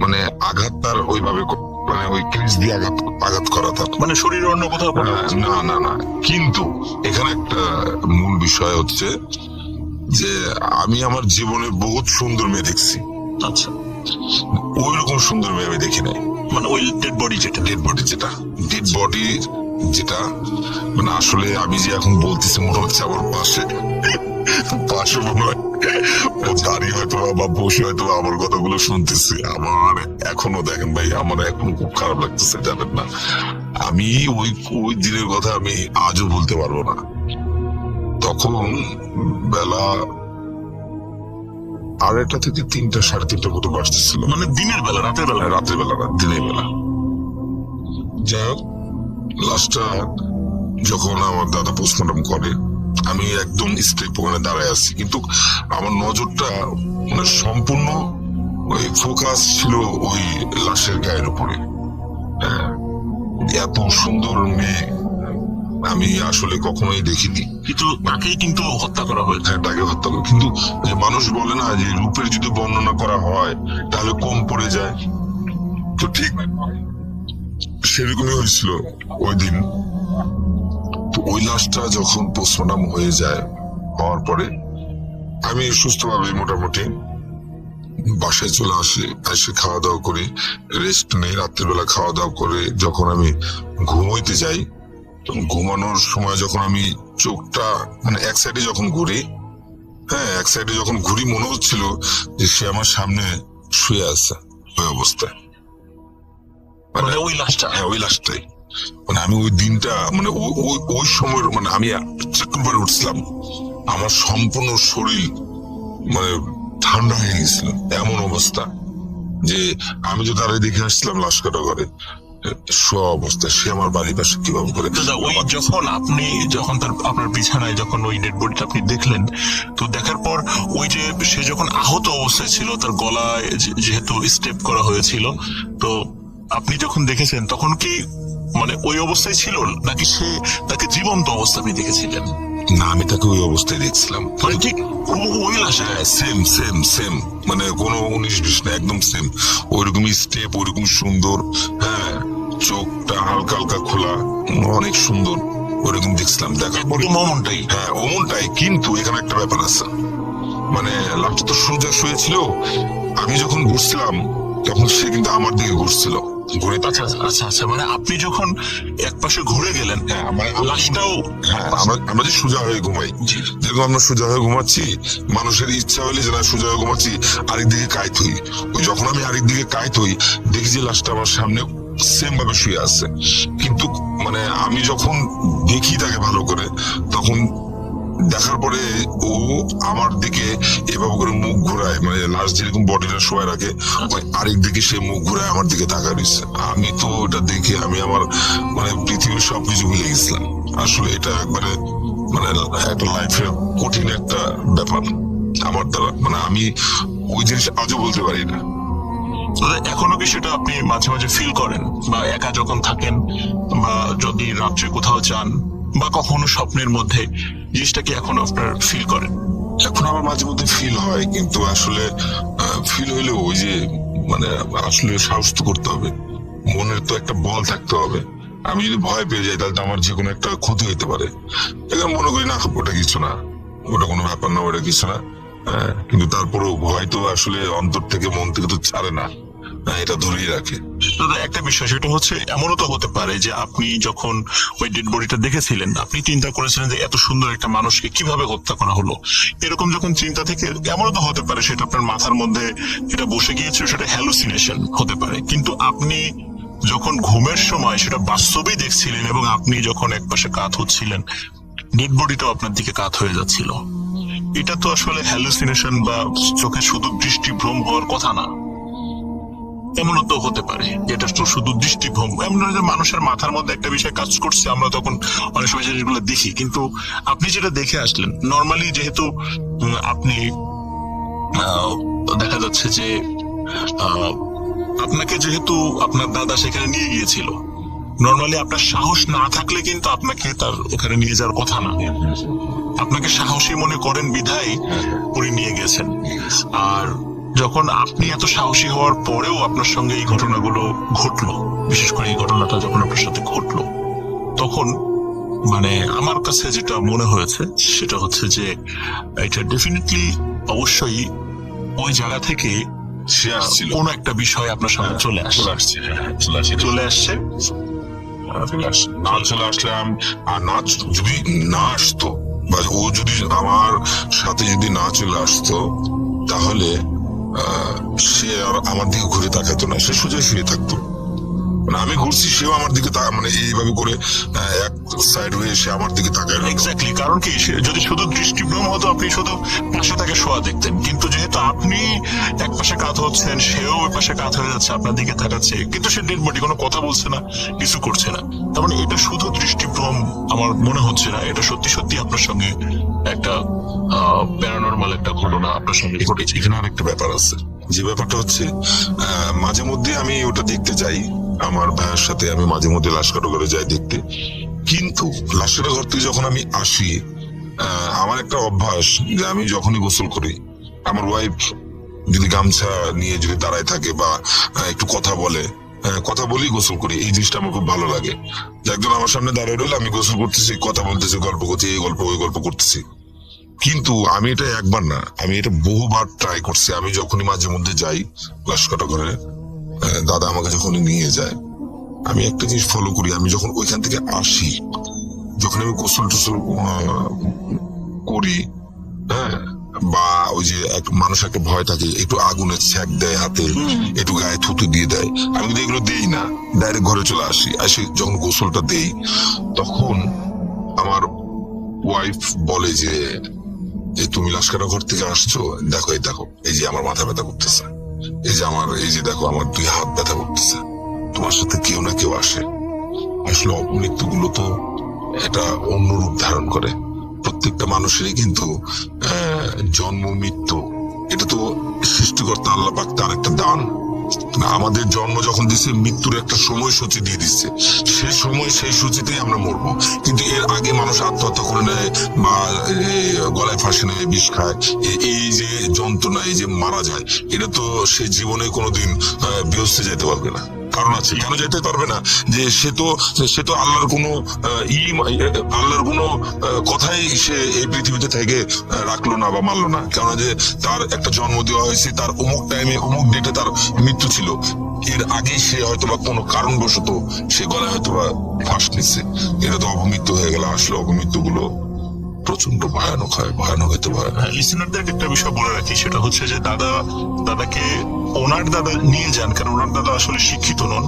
মানে আঘাত তার ওইভাবে মানে ওই ক্রিজ দিয়ে আঘাত করা তার, মানে শরীরের অন্য কোথাও না। কিন্তু এখানে একটা মূল বিষয় হচ্ছে যে আমি আমার জীবনে বহুত সুন্দর মেয়ে দেখছি। আচ্ছা, ওই রকম সুন্দর মেয়ে আমি দেখি নাই। মানে ওই ডেড বডি যেটা মানে আসলে আমি যে এখন বলতেছি মনে হচ্ছে আমার পাশে মনে হয় ও দাঁড়িয়ে হয়তো বা বসে হয়তো আমার কথাগুলো শুনতেছি। আমার এখনো দেখেন ভাই, আমার এখন খুব খারাপ লাগতেছে, জানেন না। আমি ওই দিনের কথা আমি আজও বলতে পারবো না। তখন বেলা 2:30 থেকে 3টা 3:30 মতো বাজতেছিল। মানে দিনের বেলা, রাতের বেলা? রাতের বেলা না, দিনের বেলা। যাই হোক, লাশটা যখন আমার দাদা পোস্টমর্টম করে, আমি একদম স্টেপ ওখানে দাঁড়ায় আছি, কিন্তু আমার নজরটা মানে সম্পূর্ণ ওই ফোকাস ছিল ওই লাশের গায়ের উপরে। এত সুন্দর মেয়ে আমি আসলে কখনোই দেখিনি। কিন্তু তাকেই কিন্তু হত্যা করা হয়েছে। হ্যাঁ, তাকে হত্যা করে। কিন্তু যে মানুষ বলে না যে রূপের যদি বর্ণনা করা হয় তাহলে কম পড়ে যায়, তো ঠিক সেরকমই হয়েছিল ওই দিন। তো ওই লাশটা যখন পোস্টমর্টম হয়ে যায়, হওয়ার পরে আমি সুস্থভাবে মোটামুটি বাসায় চলে আসি। এসে খাওয়া দাওয়া করি, রেস্ট নেই। রাত্রিবেলা খাওয়া দাওয়া করে যখন আমি ঘুমোইতে যাই, ঘুমানোর সময় যখন আমি চোখটা মানে এক সাইডে যখন ঘুরি, এক সাইডে যখন ঘুরি, মনে হচ্ছিল যে সে আমার সামনে শুয়ে আছে ওই অবস্থায়। মানে ওই লাশটা? হ্যাঁ, ওই লাশটাই। মানে আমি ওই দিনটা মানে ওই সময় মানে আমি চক্কর উঠছিলাম, আমার সম্পূর্ণ শরীর মানে ঠান্ডা হয়ে গেছিল। এমন অবস্থা যে আমি তো তারাই দেখে আসছিলাম লাশ কাটা ঘরে, শোয়া অবস্থায় সে আমার বাড়ির পাশে কিভাবে করে দাদা ওই যখন আপনি যখন আপনার বিছানায় যখন ওই ডেড বডিটা আপনি দেখলেন, তো দেখার পর ওই যে সে যখন আহত অবস্থায় ছিল, তার গলায় যেহেতু স্টেপ করা হয়েছিল, তো আপনি যখন দেখেছেন তখন কি মানে ওই অবস্থায় ছিল নাকি সে তাকে জীবন্ত অবস্থা আপনি দেখেছিলেন? না, আমি তাকে ওই অবস্থায় দেখছিলাম। মানে ঠিক ওই লাশে সেম সেম সেম, মানে কোনো 19-20 না, একদম সেম। ওইরকমই স্টেপ, ওইরকম সুন্দর, হ্যাঁ, চোখটা হালকা হালকা খোলা, অনেক সুন্দর, ওইরকম দেখছিলাম। দেখার পরে মমনটাই। হ্যাঁ, অমনটাই। কিন্তু এখানে একটা ব্যাপার আছে, মানে লাশটা তো সোজা শুয়েছিল, আমি যখন ঘুরছিলাম তখন সে কিন্তু আমার দিকে ঘুরছিল। ঘুরে আচ্ছা আচ্ছা আচ্ছা, মানে আপনি যখন এক পাশে ঘুরে গেলেন, হ্যাঁ, মানে লাশটাও হ্যাঁ, আমরা যে সোজা হয়ে ঘুমাই, যেরকম আমরা সোজা হয়ে ঘুমাচ্ছি, মানুষের ইচ্ছা হলে যে না সোজা হয়ে ঘুমাচ্ছি, আরেক দিকে কায়ত হই। ওই যখন আমি আরেক দিকে কায়ত হই, দেখি যে লাশটা আমার সামনে সেম ভাবে শুয়ে আছে। কিন্তু মানে আমি যখন দেখি তাকে ভালো করে, তখন দেখার পরে ও আমার দিকে এভাবে করে মুখ ঘুরায়, মানে লাশ যেরকম বডিটা শোয়া রাখে, ওই আরেক দিকে সে মুখ ঘুরায় আমার দিকে তাকায় রয়েছে। আমি তো ওটা দেখে আমি আমার মানে পৃথিবীর সবকিছু ভুলে গেছিলাম। আসলে এটা একবারে মানে একটা লাইফের কঠিন একটা ব্যাপার আমার দ্বারা, মানে আমি ওই জিনিস আজও বলতে পারি না। এখনো কি সেটা আপনি মাঝে মাঝে ফিল করেন, বা একা যখন থাকেন, বা যদি রাত্রে কোথাও যান, বা কখনো স্বপ্নের মধ্যে, জিনিসটা কি এখনো আপনার ফিল করেন? এখন আমার মাঝে মধ্যে ফিল হয়, কিন্তু আসলে ফিল হইলেও ওই যে মানে আসলে সাহস তো করতে হবে, মনের তো একটা বল থাকতে হবে। আমি যদি ভয় পেয়ে যাই তাহলে তো আমার যে কোনো একটা ক্ষতি হইতে পারে। এখন মনে করি না ওটা কিছু না, ওটা কোনো ব্যাপার না, ওটা কিছু না। কিন্তু তারপরেও ভয় তো আসলে অন্তর থেকে, মন থেকে তো ছাড়ে না, এটা ধরেই রাখে। দাদা একটা বিষয়, সেটা হচ্ছে এমনও তো হতে পারে যে আপনি যখন ওই ডেড বডিটা দেখেছিলেন, আপনি চিন্তা করেছিলেন যে এত সুন্দর একটা মানুষকে কিভাবে হত্যা করা হলো। এরকম যখন চিন্তা থেকে, এমনও তো হতে পারে সেটা আপনার মাথার মধ্যে এটা বসে গিয়েছিল, সেটা হ্যালুসিনেশন হতে পারে। কিন্তু আপনি যখন ঘুমের সময় সেটা বাস্তবেই দেখছিলেন, এবং আপনি যখন একপাশে কাত হচ্ছিলেন, ডেড বডিটাও আপনার দিকে কাত হয়ে যাচ্ছিল। এটা তো আসলে হ্যালুসিনেশন বা চোখে শুধু দৃষ্টিভ্রম হওয়ার কথা না। এমনও তো হতে পারে যেটা তো শুধু দৃষ্টিভ্রম, এমন নয় যে মানুষের মাথার মধ্যে একটা বিষয় কাজ করছে, আমরা তখন অনেক সময় জিনিসগুলো দেখি। কিন্তু আপনি যেটা দেখে আসলেন, নর্মালি যেহেতু আপনি দেখা যাচ্ছে যে আপনাকে যেহেতু আপনার দাদা সেখানে নিয়ে গিয়েছিল, নর্মালি আপনার সাহস না থাকলে কিন্তু আপনাকে তার ওখানে নিয়ে যাওয়ার কথা না। আপনাকে সাহসী মনে করেন বিধায় উনি নিয়ে গেছেন। আর যখন আপনি এত সাহসী হওয়ার পরেও আপনার সঙ্গে এই ঘটনাগুলো ঘটলো, বিশেষ করে এই ঘটনাটা যখন আপনার সাথে ঘটলো, তখন মানে আমার কাছে যেটা মনে হয়েছে সেটা হচ্ছে যে এটা ডেফিনেটলি অবশ্যই ওই জায়গা থেকে সে আসছিল, কোনো একটা বিষয় আপনার সামনে চলে আসছে। চলে আসছে। না চলে আসলাম, আর না যদি না আসতো, বা ও যদি আমার সাথে যদি না চলে আসতো, তাহলে সে আর আমার দিকে ঘুরে তাকাতো না, সে সোজা শুয়ে থাকতো। মানে আমি ঘুরছি, সেও আমার দিকে মানে এইভাবে করে এক সাইড হয়ে সে আমার দিকে তাকায়। এক্স্যাক্টলি, কারণ কি যদি শুধু দৃষ্টিভ্রম হতো, আপনি শুধু পাশে তাকে শোয়া দেখতেন। কিন্তু যেহেতু আপনি এক পাশে কাত হচ্ছেন, সেও ওই পাশে কাত হয়ে যাচ্ছে, আপনার দিকে তাকাচ্ছে, কিন্তু সে ডেড বডি, কোনো কথা বলছে না, কিছু করছে না। তার মানে এটা শুধু দৃষ্টিভ্রম আমার মনে হচ্ছে না, এটা সত্যি সত্যি আপনার সঙ্গে একটা প্যারানরমাল একটা ঘটনা আপনার সঙ্গে ঘটেছে। এখানে আর একটা ব্যাপার আছে, যে ব্যাপারটা হচ্ছে মাঝে মধ্যে আমি ওটা দেখতে যাই, আমার ভাইয়ের সাথে আমি মাঝে মধ্যে লাশ কাটা করে যাই দেখতে। কিন্তু লাশ কাটা ঘর থেকে যখন আমি আসি, আমার একটা অভ্যাস যে আমি যখনই গোসল করি, আমার ওয়াইফ যদি গামছা নিয়ে যদি দাঁড়ায় থাকে বা একটু কথা বলে, কথা বলেই গোসল করি, এই জিনিসটা আমার খুব ভালো লাগে। যে একজন আমার সামনে দাঁড়িয়ে রইলে আমি গোসল করতেছি, কথা বলতেছি, গল্প করছি, এই গল্প ওই গল্প করতেছি। কিন্তু আমি এটা একবার না, আমি এটা বহুবার ট্রাই করছি। আমি যখনই মাঝে মধ্যে যাই লাশ কাটা ঘরে, দাদা আমাকে যখন নিয়ে যায়, আমি একটা জিনিস ফলো করি। আমি যখন ওইখান থেকে আসি, যখন আমি গোসল টোসল করি, হ্যাঁ, বা ওই যে এক মানুষ একটা ভয় থাকে, একটু আগুনের ছ্যাক দেয় হাতে, একটু গায়ে থুতু দিয়ে দেয়, আমি কিন্তু এগুলো দেই না, ডাইরেক্ট ঘরে চলে আসি। যখন গোসলটা দেই, তখন আমার ওয়াইফ বলে যে তুমি লাশ কাটা ঘর থেকে আসছো, দেখো এই দেখো, এই যে আমার মাথা ব্যথা করতেছে, এই যে দেখো আমার 2 হাত ব্যথা করতেছে। তোমার সাথে কেউ না কেউ আসে। আসলে অপমৃত্যুগুলো তো এটা অন্য রূপ ধারণ করে। প্রত্যেকটা মানুষেরই কিন্তু জন্ম মৃত্যু এটা তো সৃষ্টিকর্তা আল্লাহ পাক তার একটা দান। আমাদের জন্ম যখন দিচ্ছে, মৃত্যুর একটা সময়সূচি দিয়ে দিচ্ছে, সেই সময় সেই সূচিতেই আমরা মরবো। কিন্তু এর আগে মানুষ আত্মহত্যা করে নেয় বা গলায় ফাঁসি নেয়, বিষ খায়, এই যে যন্ত্রণা, এই যে মারা যায়, এটা তো সে জীবনে কোনোদিন বিহস্তে যেতে পারবে না। কারণ আছে, কেন যেতে পারবে না? যে সে তো আল্লাহর কোনো আল্লাহর কোনো কথাই সে এই পৃথিবীতে থেকে রাখলো না বা মানলো না। কেন যে তার একটা জন্ম দেওয়া হয়েছে, তার অমুক টাইমে অমুক ডেটে তার মৃত্যু ছিল, এর আগে সে হয়তো বা কোনো কারণবশত সে গলায় হয়তো বা ফাঁস নিচ্ছে, এটা তো অপমৃত্যু হয়ে গেল। আসলে অপমৃত্যু গুলো প্রচন্ড ভয়ানক হয়, ভয়ানক হতে ভয়ানক। লিসেনারদের একটা বিষয় বলে রাখি, সেটা হচ্ছে যে দাদাকে ওনার দাদা নিয়ে যান, কারণ ওনার দাদা আসলে শিক্ষিত নন।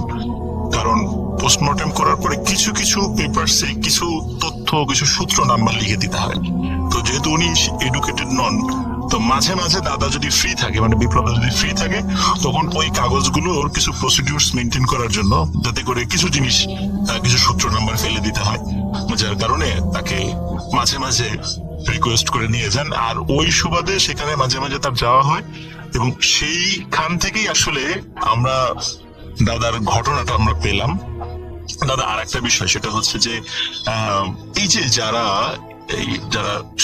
কারণ পোস্টমর্টেম করার পরে কিছু কিছু পেপারসে কিছু তথ্য, কিছু সূত্র নাম্বার লিখে দিতে হয়। তো যেহেতু উনি এডুকেটেড নন, তো মাঝে মাঝে দাদা যদি ফ্রি থাকে, মানে বিপ্লব যদি ফ্রি থাকে, তখন ওই কাগজগুলোর কিছু প্রসিডিউরস মেনটেন করার জন্য যাতে করে কিছু জিনিস, কিছু সূত্র নাম্বার ফেলে দিতে হয়, যার কারণে তাকে মাঝে মাঝে রিকোয়েস্ট করে নিয়ে যান। আর ওই সুবাদে সেখানে মাঝে মাঝে তার যাওয়া হয়, এবং সেইখান থেকেই আসলে আমরা দাদার ঘটনাটা আমরা পেলাম। দাদা আর একটা বিষয়, সেটা হচ্ছে যে এই যে যারা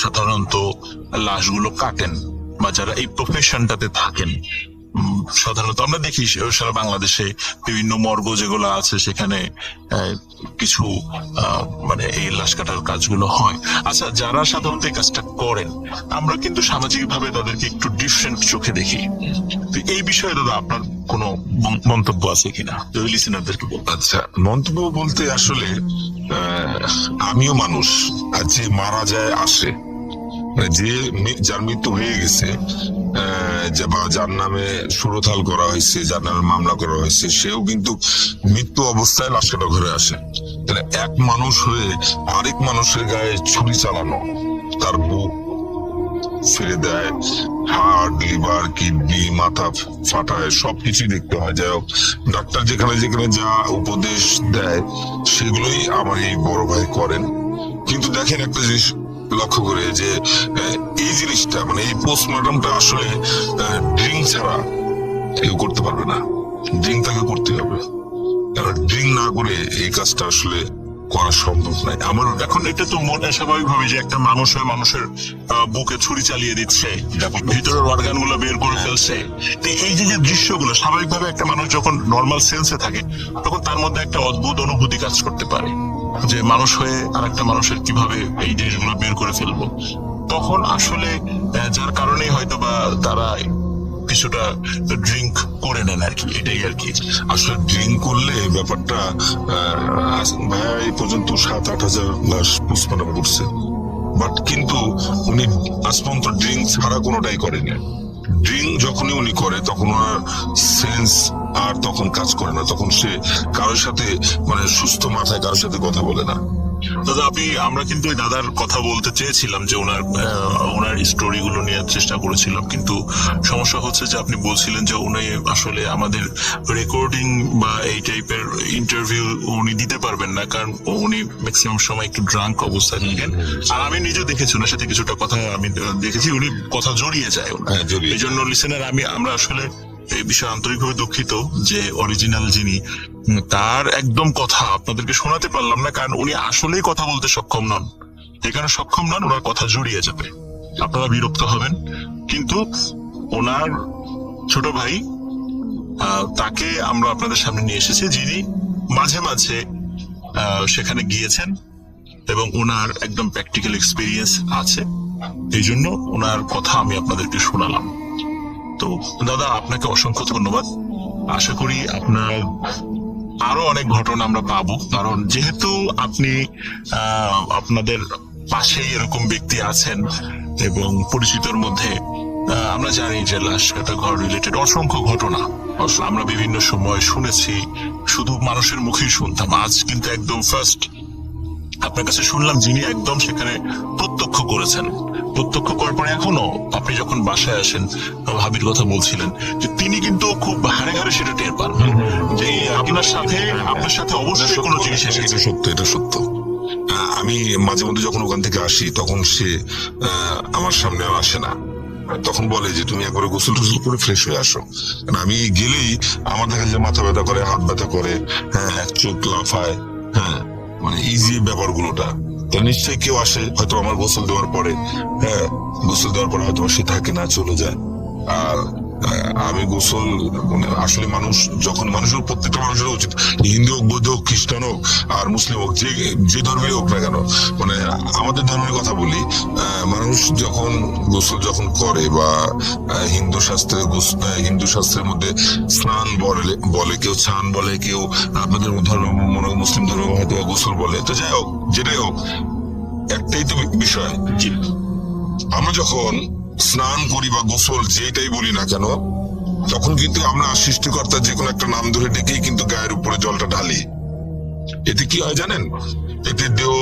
সাধারণত লাশগুলো কাটেন বা যারা এই প্রফেশনটাতে থাকেন, সাধারণত আমরা দেখি সারা বাংলাদেশে বিভিন্ন মর্গ যেগুলো আছে সেখানে কিছু মানে এই লাশ কাটার কাজগুলো হয়। আচ্ছা, যারা সাধারণত এই কাজটা করেন, আমরা কিন্তু সামাজিক ভাবে তাদেরকে একটু ডিফারেন্ট চোখে দেখি। তো এই বিষয়ে দাদা আপনার কোনো মন্তব্য আছে কিনা, যদি লিসেনারদেরকে বলতে। আচ্ছা, মন্তব্য বলতে আসলে আমিও মানুষ, আর যে মারা যায় আসে, যার মৃত্যু হয়ে গেছে বা যার নামে সুরতাল করা হয়েছে, যার নামে মামলা করা হয়েছে, সেও কিন্তু মৃত্যু অবস্থায় লাশ কাটা ঘরে আসে। তাহলে এক মানুষ হয়ে আরেক মানুষের গায়ে ছুরি চালানো, তার বুক ফেলে দেয়, হার্ট, লিভার, কিডনি, মাথা ফাটায়, সবকিছুই দেখতে হয়। যাই হোক, ডাক্তার যেখানে যেখানে যা উপদেশ দেয় সেগুলোই আমার এই বড় ভাই করেন। কিন্তু দেখেন একটা জিনিস লক্ষ্য করে, যে এই জিনিসটা মানে এই পোস্টমর্টমটা আসলে ড্রিঙ্ক ছাড়া কেউ করতে পারবে না। ড্রিঙ্ক তাকে করতে হবে, কারণ ড্রিঙ্ক না করে এই কাজটা আসলে করা সম্ভব নয়। আমার এখন এটা তো মনে স্বাভাবিকভাবে যে একটা মানুষ হয়ে মানুষের বুকে ছুরি চালিয়ে দিচ্ছে, ভিতরের অর্গান গুলো বের করে ফেলছে। তো এই যে দৃশ্যগুলো, স্বাভাবিকভাবে একটা মানুষ যখন নর্মাল সেন্সে থাকে, তখন তার মধ্যে একটা অদ্ভুত অনুভূতি কাজ করতে পারে, যে মানুষ হয়ে আর একটা মানুষের কিভাবে এই জিনিসগুলো বের করে ফেলবো। তখন আসলে যার কারণে হয়তো বা তারা কিছুটা ড্রিঙ্ক করে নেন আর কি, এটাই আর কি। আসলে ড্রিঙ্ক করলে ব্যাপারটা ভাইয়া এই পর্যন্ত 7-8 হাজার লাশ পোস্টমর্টম করছে, বাট কিন্তু উনি আজ পর্যন্ত ড্রিঙ্ক ছাড়া কোনোটাই করেনি। ড্রিঙ্ক যখনই উনি করে তখন ওনার সেন্স আর তখন কাজ করে না, তখন সে কারোর সাথে মানে সুস্থ মাথায় কারোর সাথে কথা বলে না। দাদা আমরা কিন্তু ওই দাদার কথা বলতে চেয়েছিলাম, যে ওনার স্টোরি গুলো নিয়ে চেষ্টা করেছিলাম, কিন্তু সমস্যা হচ্ছে যে আপনি বলছিলেন যে উনি আসলে আমাদের রেকর্ডিং বা এই টাইপের ইন্টারভিউ উনি দিতে পারবেন না, কারণ উনি ম্যাক্সিমাম সময় একটু ড্রাঙ্ক অবস্থায় থাকেন। আর আমি নিজে দেখেছি ওনার সাথে কিছুটা কথা আমি দেখেছি, উনি কথা জড়িয়ে যায়। এই জন্য লিসেনার আমরা আসলে এই বিষয়ে আন্তরিকভাবে দুঃখিত যে অরিজিনাল যিনি, তার একদম কথা আপনাদেরকে শোনাতে পারলাম না, কারণ উনি আসলেই কথা বলতে সক্ষম নন। এখানে সক্ষম নন, ওনার কথা জড়িয়ে যাবে, আপনারা বিরক্ত হবেন। কিন্তু ওনার ছোট ভাই, তাকে আমরা আপনাদের সামনে নিয়ে এসেছি, যিনি মাঝে মাঝে সেখানে গিয়েছেন এবং ওনার একদম প্র্যাকটিক্যাল এক্সপিরিয়েন্স আছে। এই জন্য ওনার কথা আমি আপনাদেরকে শোনালাম। তো দাদা, আপনাকে অসংখ্য ধন্যবাদ। আশা করি আপনার আরো অনেক ঘটনা আমরা পাবো, কারণ যেহেতু আপনি আপনাদের পাশেই এরকম ব্যক্তি আছেন এবং পরিচিতর মধ্যে আমরা জানি যে লাশ কাটা ঘর রিলেটেড অসংখ্য ঘটনা আমরা বিভিন্ন সময় শুনেছি, শুধু মানুষের মুখেই শুনতাম। আজ কিন্তু একদম ফার্স্ট আপনার কাছে শুনলাম যিনি একদম সেখানে প্রত্যক্ষ করেছেন। প্রত্যক্ষ করার পরে এখনো আপনি যখন বাসায় আসেন, ভাবির কথা বলছিলেন যে তিনি কিন্তু খুব হাড়ে হাড়ে সেটা টের পান যে আপনার সাথে অবশ্যই কোনো জিনিস এসেছে। এটা সত্য, এটা সত্য। আমি মাঝে মধ্যে যখন ওখান থেকে আসি তখন সে আমার সামনে আর আসে না। তখন বলে যে তুমি একবারে গোসল টোসল করে ফ্রেশ হয়ে আসো। কারণ আমি গেলেই আমার দেখা যায় মাথা ব্যথা করে, হাত ব্যথা করে, হ্যাঁ, চোখ লাফায়, হ্যাঁ, মানে ইজি ব্যাপারগুলোটা। তো নিশ্চয়ই কেউ আসে হয়তো আমার গোসল দেওয়ার পরে, হ্যাঁ, গোসল দেওয়ার পরে হয়তো সে থাকে না, চলে যায়। আর আমি গোসল, মানে আসলে মানুষের প্রত্যেকটা মানুষের উচিত, হিন্দু হোক, বৌদ্ধ হোক, খ্রিস্টান হোক আর মুসলিম হোক, যে ধর্মের হোক না কেন, মানে আমাদের ধর্মের কথা বলি, মানুষ যখন গোসল যখন করে বা হিন্দু শাস্ত্রের মধ্যে স্নান বলে, কেউ স্নান বলে, কেউ আপনাদের ধর্ম মুসলিম ধর্ম হয়তো গোসল বলে। তো যাই হোক, যেটাই হোক, একটাই তো বিষয়, আমরা যখন স্নান করি বা গোসল যেটাই বলি না কেন, তখন কিন্তু আমরা সৃষ্টিকর্তার যে কোনো একটা নাম ধরে ডেকেই কিন্তু গায়ের উপরে জলটা ঢালি। এতে কি হয় জানেন? এতে দেহ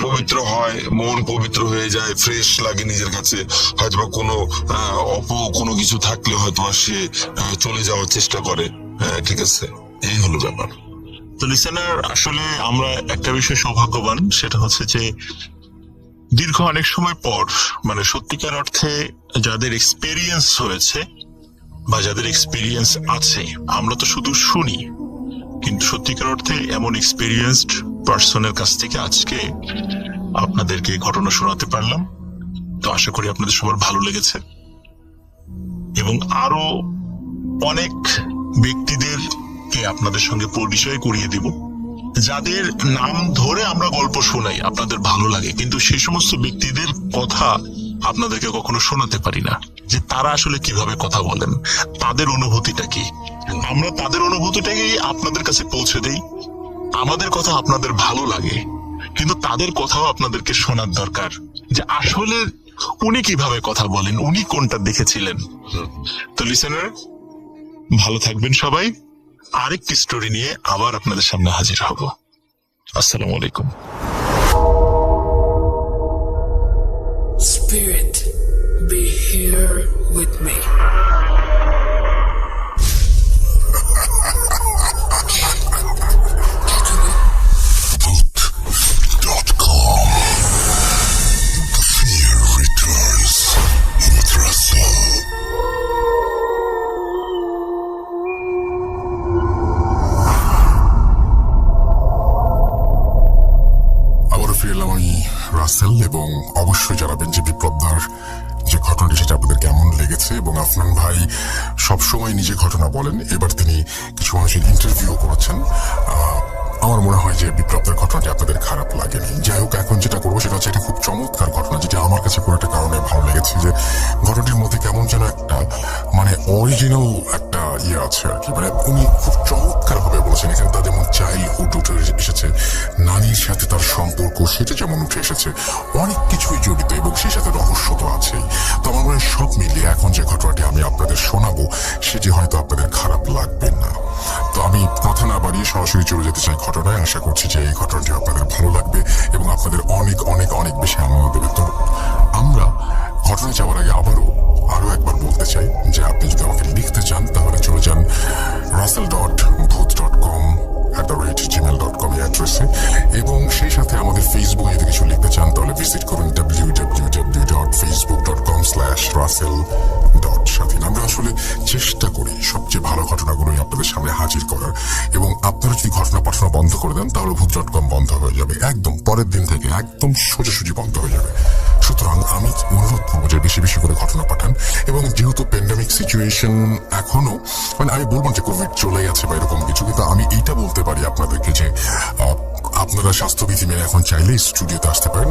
পবিত্র হয়, মন পবিত্র হয়ে যায়, ফ্রেশ লাগে নিজের কাছে। হয়তো বা কোনো কিছু থাকলে হয়তো সে চলে যাওয়ার চেষ্টা করে। হ্যাঁ, ঠিক আছে, এই হলো ব্যাপার। তো লিসেনার, আসলে আমরা একটা বিষয় সৌভাগ্যবান, সেটা হচ্ছে যে দীর্ঘ অনেক সময় পর, মানে সত্যিকার অর্থে যাদের এক্সপেরিয়েন্স হয়েছে বা যাদের এক্সপেরিয়েন্স আছে, আমরা তো শুধু শুনি, কিন্তু সত্যিকার অর্থে এমন এক্সপেরিয়েন্সড পার্সনের কাছ থেকে আজকে আপনাদেরকে ঘটনা শোনাতে পারলাম। তো আশা করি আপনাদের সবার ভালো লেগেছে, এবং আরো অনেক ব্যক্তিদেরকে আপনাদের সঙ্গে পরিচয় করিয়ে দিব, যাদের নাম ধরে আমরা গল্প শোনাই, আপনাদের ভালো লাগে, কিন্তু সেই সমস্ত ব্যক্তিদের কথা আপনাদেরকে কখনো শোনাতে পারি না, যে তারা আসলে কিভাবে কথা বলেন, তাদের অনুভূতিটা কি। আমরা তাদের অনুভূতিটাকেই আপনাদের কাছে পৌঁছে দেই। আমাদের কথা আপনাদের ভালো লাগে, কিন্তু তাদের কথাও আপনাদেরকে শোনার দরকার, যে আসলে উনি কিভাবে কথা বলেন, উনি কোনটা দেখেছিলেন। তো লিসেনার, ভালো থাকবেন সবাই। আরেকটি স্টোরি নিয়ে আবার আপনাদের সামনে হাজির হব। আসসালামু আলাইকুম। Spirit, be here with me. Voot.com. The fear returns with Russell. আবারও ফিরে এলাম আমি, রাসেল, এবং অবশ্যই জানাবেন যে বিপ্লবদার যে ঘটনাটি সেটা আপনাদের কেমন লেগেছে। এবং আফনান ভাই সবসময় নিজে ঘটনা বলেন, এবার তিনি কিছু মানুষের ইন্টারভিউ করেছেন। আমার মনে হয় যে বিপ্লবদার ঘটনাটি আপনাদের খারাপ লাগেনি। যাই হোক, এখন যেটা করবো সেটা হচ্ছে একটা খুব চমৎকার ঘটনা, যেটা আমার কাছে পুরো একটা কারণে ভালো লেগেছে, যে ঘটনাটির মধ্যে কেমন যেন একটা মানে অরিজিনাল একটা ইয়ে আছে আর কি। মানে উনি খুব চমৎকার ভাবে বলেছেন, এখানে তার যেমন চাইল্ডহুড উঠে এসেছে, নানির সাথে তার সম্পর্ক সেটা যেমন উঠে এসেছে, অনেক কিছুই জড়িত, এবং সেই সাথে রহস্য তো আছেই। তো আমার মনে হয় সব মিলিয়ে এখন যে ঘটনাটি আমি আপনাদের শোনাবো সেটি হয়তো আপনাদের খারাপ লাগবে না। তো আমি কথা না বাড়িয়ে সরাসরি চলে যেতে চাই ঘটনায়। আশা করছি যে এই ঘটনাটি আপনাদের ভালো লাগবে এবং আপনাদের অনেক অনেক অনেক বেশি আনন্দ দেবে। তো আমরা ঘটনায় যাওয়ার আগে আরো একবার বলতে চাই যে আপনি যদি আমাকে লিখতে চান তাহলে চলে যান russell.booth.com@gmail.com এই অ্যাড্রেসে, এবং সেই সাথে আমাদের ফেসবুকে যদি কিছু লিখতে চান তাহলে ভিজিট করুন www.facebook.com/russell.স্বাধীন। আমরা আসলে চেষ্টা করি সবচেয়ে ভালো ঘটনাগুলোই আপনাদের সামনে হাজির করার, এবং আপনারা যদি ঘটনা পাঠানো বন্ধ করে দেন তাহলে ভূত.com বন্ধ হয়ে যাবে, একদম পরের দিন থেকে একদম সোজাসুজি বন্ধ হয়ে যাবে। সুতরাং আমি অনুরোধ করবো যে বেশি বেশি করে ঘটনা পাঠান। এবং যেহেতু প্যান্ডামিক সিচুয়েশন এখনো, মানে আমি বলবো যে কোভিড চলে গেছে বা এরকম কিছু, কিন্তু আমি এইটা বলতে পারি আপনাদেরকে যে আপনারা স্বাস্থ্যবিধি মেনে এখন চাইলেই স্টুডিওতে আসতে পারেন।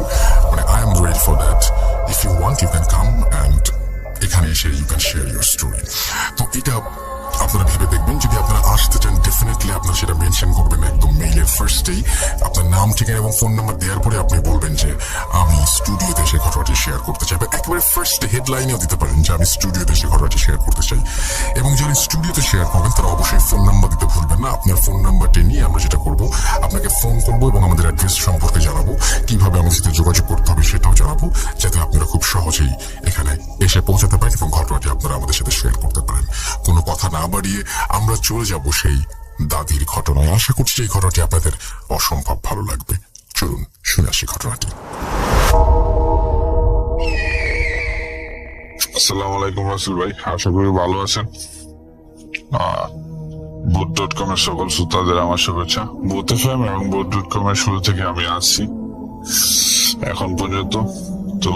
মানে I am ready for that. If you want you can come and এখানে এসে you can share your story. তো এটা আপনারা ভেবে দেখবেন, যদি আপনারা আসতে চান ডেফিনেটলি আপনারা সেটা মেনশন করবেন একদম মেইলের ফার্স্টেই, আপনার নাম, ঠিকানা এবং ফোন নাম্বার দেওয়ার পরে আপনি বলবেন যে আমি স্টুডিওতে সেই ঘটনাটি শেয়ার করতে চাই, বা একেবারে ফার্স্ট হেডলাইনেও দিতে পারেন যে আমি স্টুডিওতে সেই ঘটনাটি শেয়ার করতে চাই। এবং যারা স্টুডিওতে শেয়ার করবেন তারা অবশ্যই ফোন নাম্বার দিতে ভুলবেন না। আপনার ফোন নাম্বারটি নিয়ে আমরা যেটা করবো, আপনাকে ফোন করবো এবং আমাদের অ্যাড্রেস সম্পর্কে জানাবো, কিভাবে আমাদের সাথে যোগাযোগ করতে হবে সেটাও জানাবো, যাতে আপনারা খুব সহজেই এখানে এসে পৌঁছাতে পারেন এবং ঘটনাটি আপনারা আমাদের সাথে শেয়ার করতে পারেন। কোনো কথা না বাড়িয়ে আমরা চলে যাব সেই দাদির ঘটনায়। আশা করছি এই ঘটনাটি আপনাদের অসম্ভব ভালো লাগবে। চলুন শুনে আসি ঘটনাটি। আসসালামু আলাইকুম রাসেল ভাই, আশা করি ভালো আছেন। বুথ.com এর সকল শ্রোতাদের আমার শুভেচ্ছা। বুথ এফএম এবং বুথ.com এর শুরু থেকে আমি আসছি এখন পর্যন্ত। তো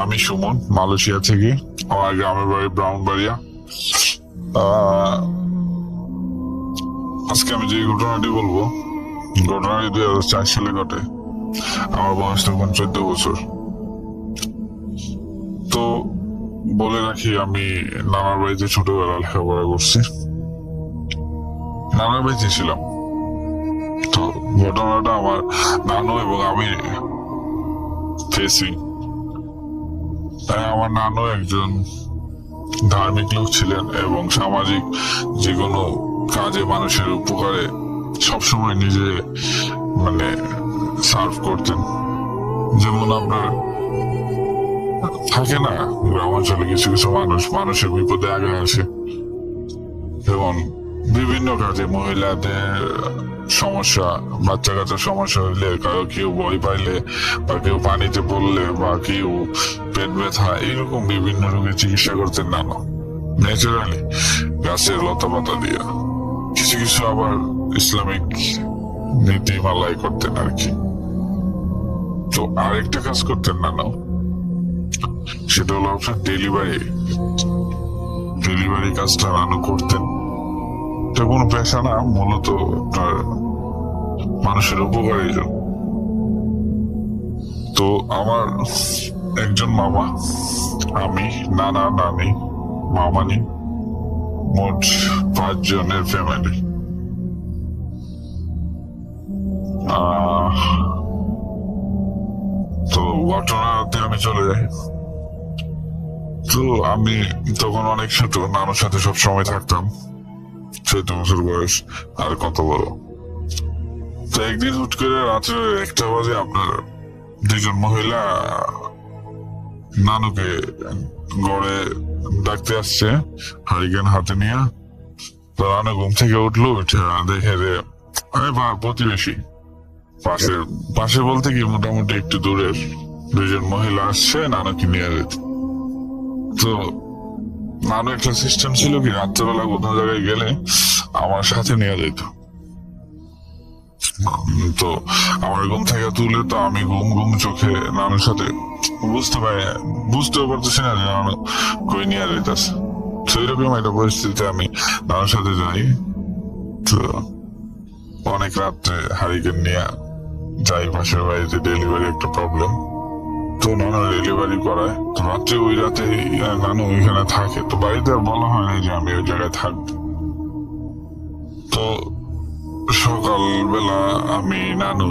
আমি সুমন, মালয়েশিয়া থেকে। আমার গ্রামের বাড়ি ব্রাউনবাড়িয়া। আজকে আমি যে ঘটনাটি বলবো, ঘটনাটি 2004 সালে ঘটে। আমার বয়স তখন 14 বছর। তো বলে রাখি, আমি নানার বাড়িতে ছোটবেলা লেখাপড়া করছি, নানার বাড়িতে ছিলাম। তো ঘটনাটা আমার নানু এবং আমি ফেসি। তাই আমার নানু একজন ধার্মিক লোক ছিলেন এবং সামাজিক যে কোনো কাজে মানুষের উপকারে সবসময় নিজে সার্ভ করতেন। যেমন আপনার থাকে না গ্রামাঞ্চলে কিছু কিছু মানুষের বিপদে আগে আসে, এবং বিভিন্ন কাজে মহিলাদের সমস্যা, বাচ্চা কাচ্চার সমস্যা হইলে, কেউ ভয় পাইলে, বা কেউ পানিতে পড়লে, বা কেউ পেট ব্যথা, এইরকম বিভিন্ন রোগের চিকিৎসা করতেন নানা ন্যাচারালি গাছের লতা পাতা দিয়ে। কিছু কিছু আবার ইসলামিক নীতিমালাই করতেন আর কি। তো আরেকটা কাজ করতেন নানা, সেটা হলো আপনার ডেলিভারি কাজটা নানু করতেন। এটা কোনো পেশা না, মূলত আপনার মানুষের উপকারের জন্য। তো আমার একজন মামা, আমি, নানা, নানি, মামানি, মোট 5 জনের ফ্যামিলি। তো ঘটনাতে আমি চলে যাই। তো আমি তখন অনেক ছোট, নানুর সাথে সব সময় থাকতাম। 14 বছর বয়স, আর কত বড়। তো একদিন হুট করে রাত্রে 1টা বাজে আপনার 2জন মহিলা নানুকে গড়ে ডাকতে আসছে হারিকেন হাতে নিয়ে। তো নানু ঘুম থেকে উঠলো, উঠে দেখে যে প্রতিবেশী পাশে বলতে কি মোটামুটি একটু দূরের 2জন মহিলা আসছে নানুকে নিয়ে যেতে। তো নানু একটা সিস্টেম ছিল কি, রাত্রেবেলা কোথাও জায়গায় গেলে আমার সাথে নিয়ে যেত। তো আমার ঘুম থেকে তুলে, তো আমি ঘুম চোখে নানুর সাথে বুঝতেও পারতেছি না যে নানু কই নিয়ে যেতেছে। সেই রকম একটা পরিস্থিতিতে আমি নানুর সাথে যাই। তো অনেক রাত্রে হারিকেন নিয়ে যাই পাশের বাড়িতে, ডেলিভারি একটা প্রবলেম। তো নানু ডেলিভারি করায়। তো রাত্রে ওই রাতে নানু ওইখানে থাকে। তো বাড়িতে আর বলা হয় না যে আমি ওই জায়গায় থাকবো। তো সকালবেলা আমি নানু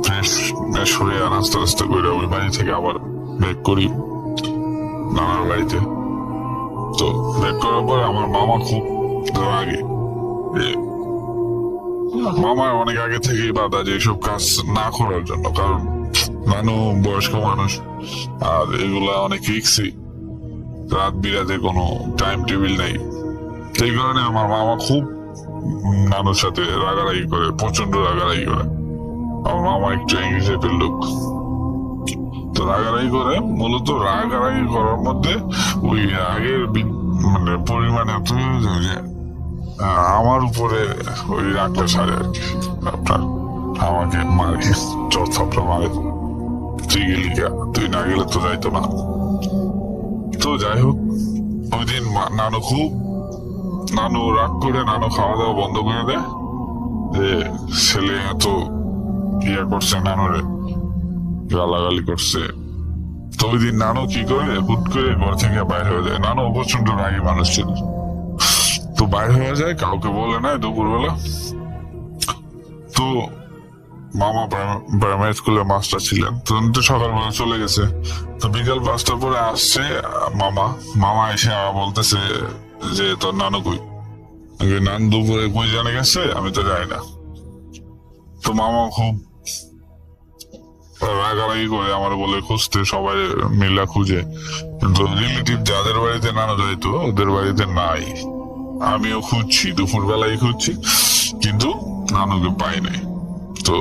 ফ্রেশ হয়ে নাস্তা করে ওই বাড়ি থেকে আবার ব্যাক করি নানার বাড়িতে। তো ব্যাক করার পরে আমার মামা খুব রাগে। মামার অনেক আগে থেকেই বাধা যে এইসব কাজ না করার জন্য, কারণ নানু বয়স্ক মানুষ, আর এগুলা অনেক রিক্সি। রাত বিরাতে কোনো টাইম টেবিল নেই। সেই কারণে আমার মামা খুব নানুর সাথে রাগারাগি করে, প্রচন্ড রাগারাগি করে। আমার মামা একটু ইংরেজি লোক। তো রাগারাগি করে, মূলত রাগারাগি করার মধ্যে ওই রাগের পরিমাণ এত হয়ে যায় যে আমার উপরে ওই রাগটা সারে আর কি। আপনার আমাকে মারে, চর থাপড়া মারে, তুই গেলি গা, তুই না গেলে তো যাইতো না। তো যাই হোক, ওই দিন নানু রাগ করে নানু খাওয়া দাওয়া বন্ধ করে দেয় যে ছেলে এত করছে, নানুরে গালাগালি করছে। তো ওই দিন নানু কি করে, হুট করে ঘর থেকে বাইরে হয়ে যায়। নানু প্রচন্ড রাগী মানুষ ছিল। তো তো বাইরে হয়ে যায়, কাউকে বলে না দুপুরবেলা। তো মামা প্রাইমারি স্কুলে মাস্টার ছিলেন, তো উনি তো সকালবেলা চলে গেছে। তো বিকাল 5টার পরে আসছে মামা এসে আমার বলতেছে যে তোর নানু কই। নান দুপুরে কই জানে গেছে, আমি তো যাই না। তো মামা খুব রাগারাগি করে আমার বলে খুঁজতে, সবাই মিলা খুঁজে, কিন্তু রিলেটিভ যাদের বাড়িতে নানু যাইতো ওদের বাড়িতে নাই। আমিও খুঁজছি, দুপুর বেলায় খুঁজছি, কিন্তু নানুকে পাই নাই। তো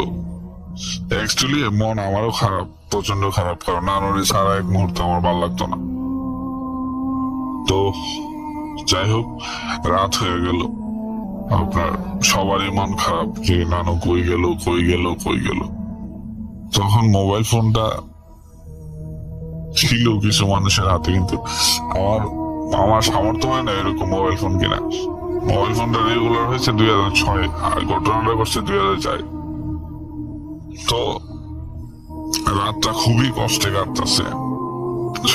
অ্যাকচুয়ালি মন আমারও খারাপ, প্রচন্ড খারাপ, কারণ নানুর ছাড়া এক মুহূর্ত আমার ভালো লাগতো না। তো যাই হোক, রাত হয়ে গেল, আপনার সবারই মন খারাপ যে নানু কই গেল কই গেল কই গেল। তখন মোবাইল ফোনটা ছিল কিছু মানুষের হাতে, কিন্তু আমার সামর্থ্য হয় না এরকম মোবাইল ফোন কিনা। মোবাইল ফোনটা রেগুলার হয়েছে 2006, আর ঘটনাটা করছে 2004। তো রাতটা খুবই কষ্টে কাটতেছে,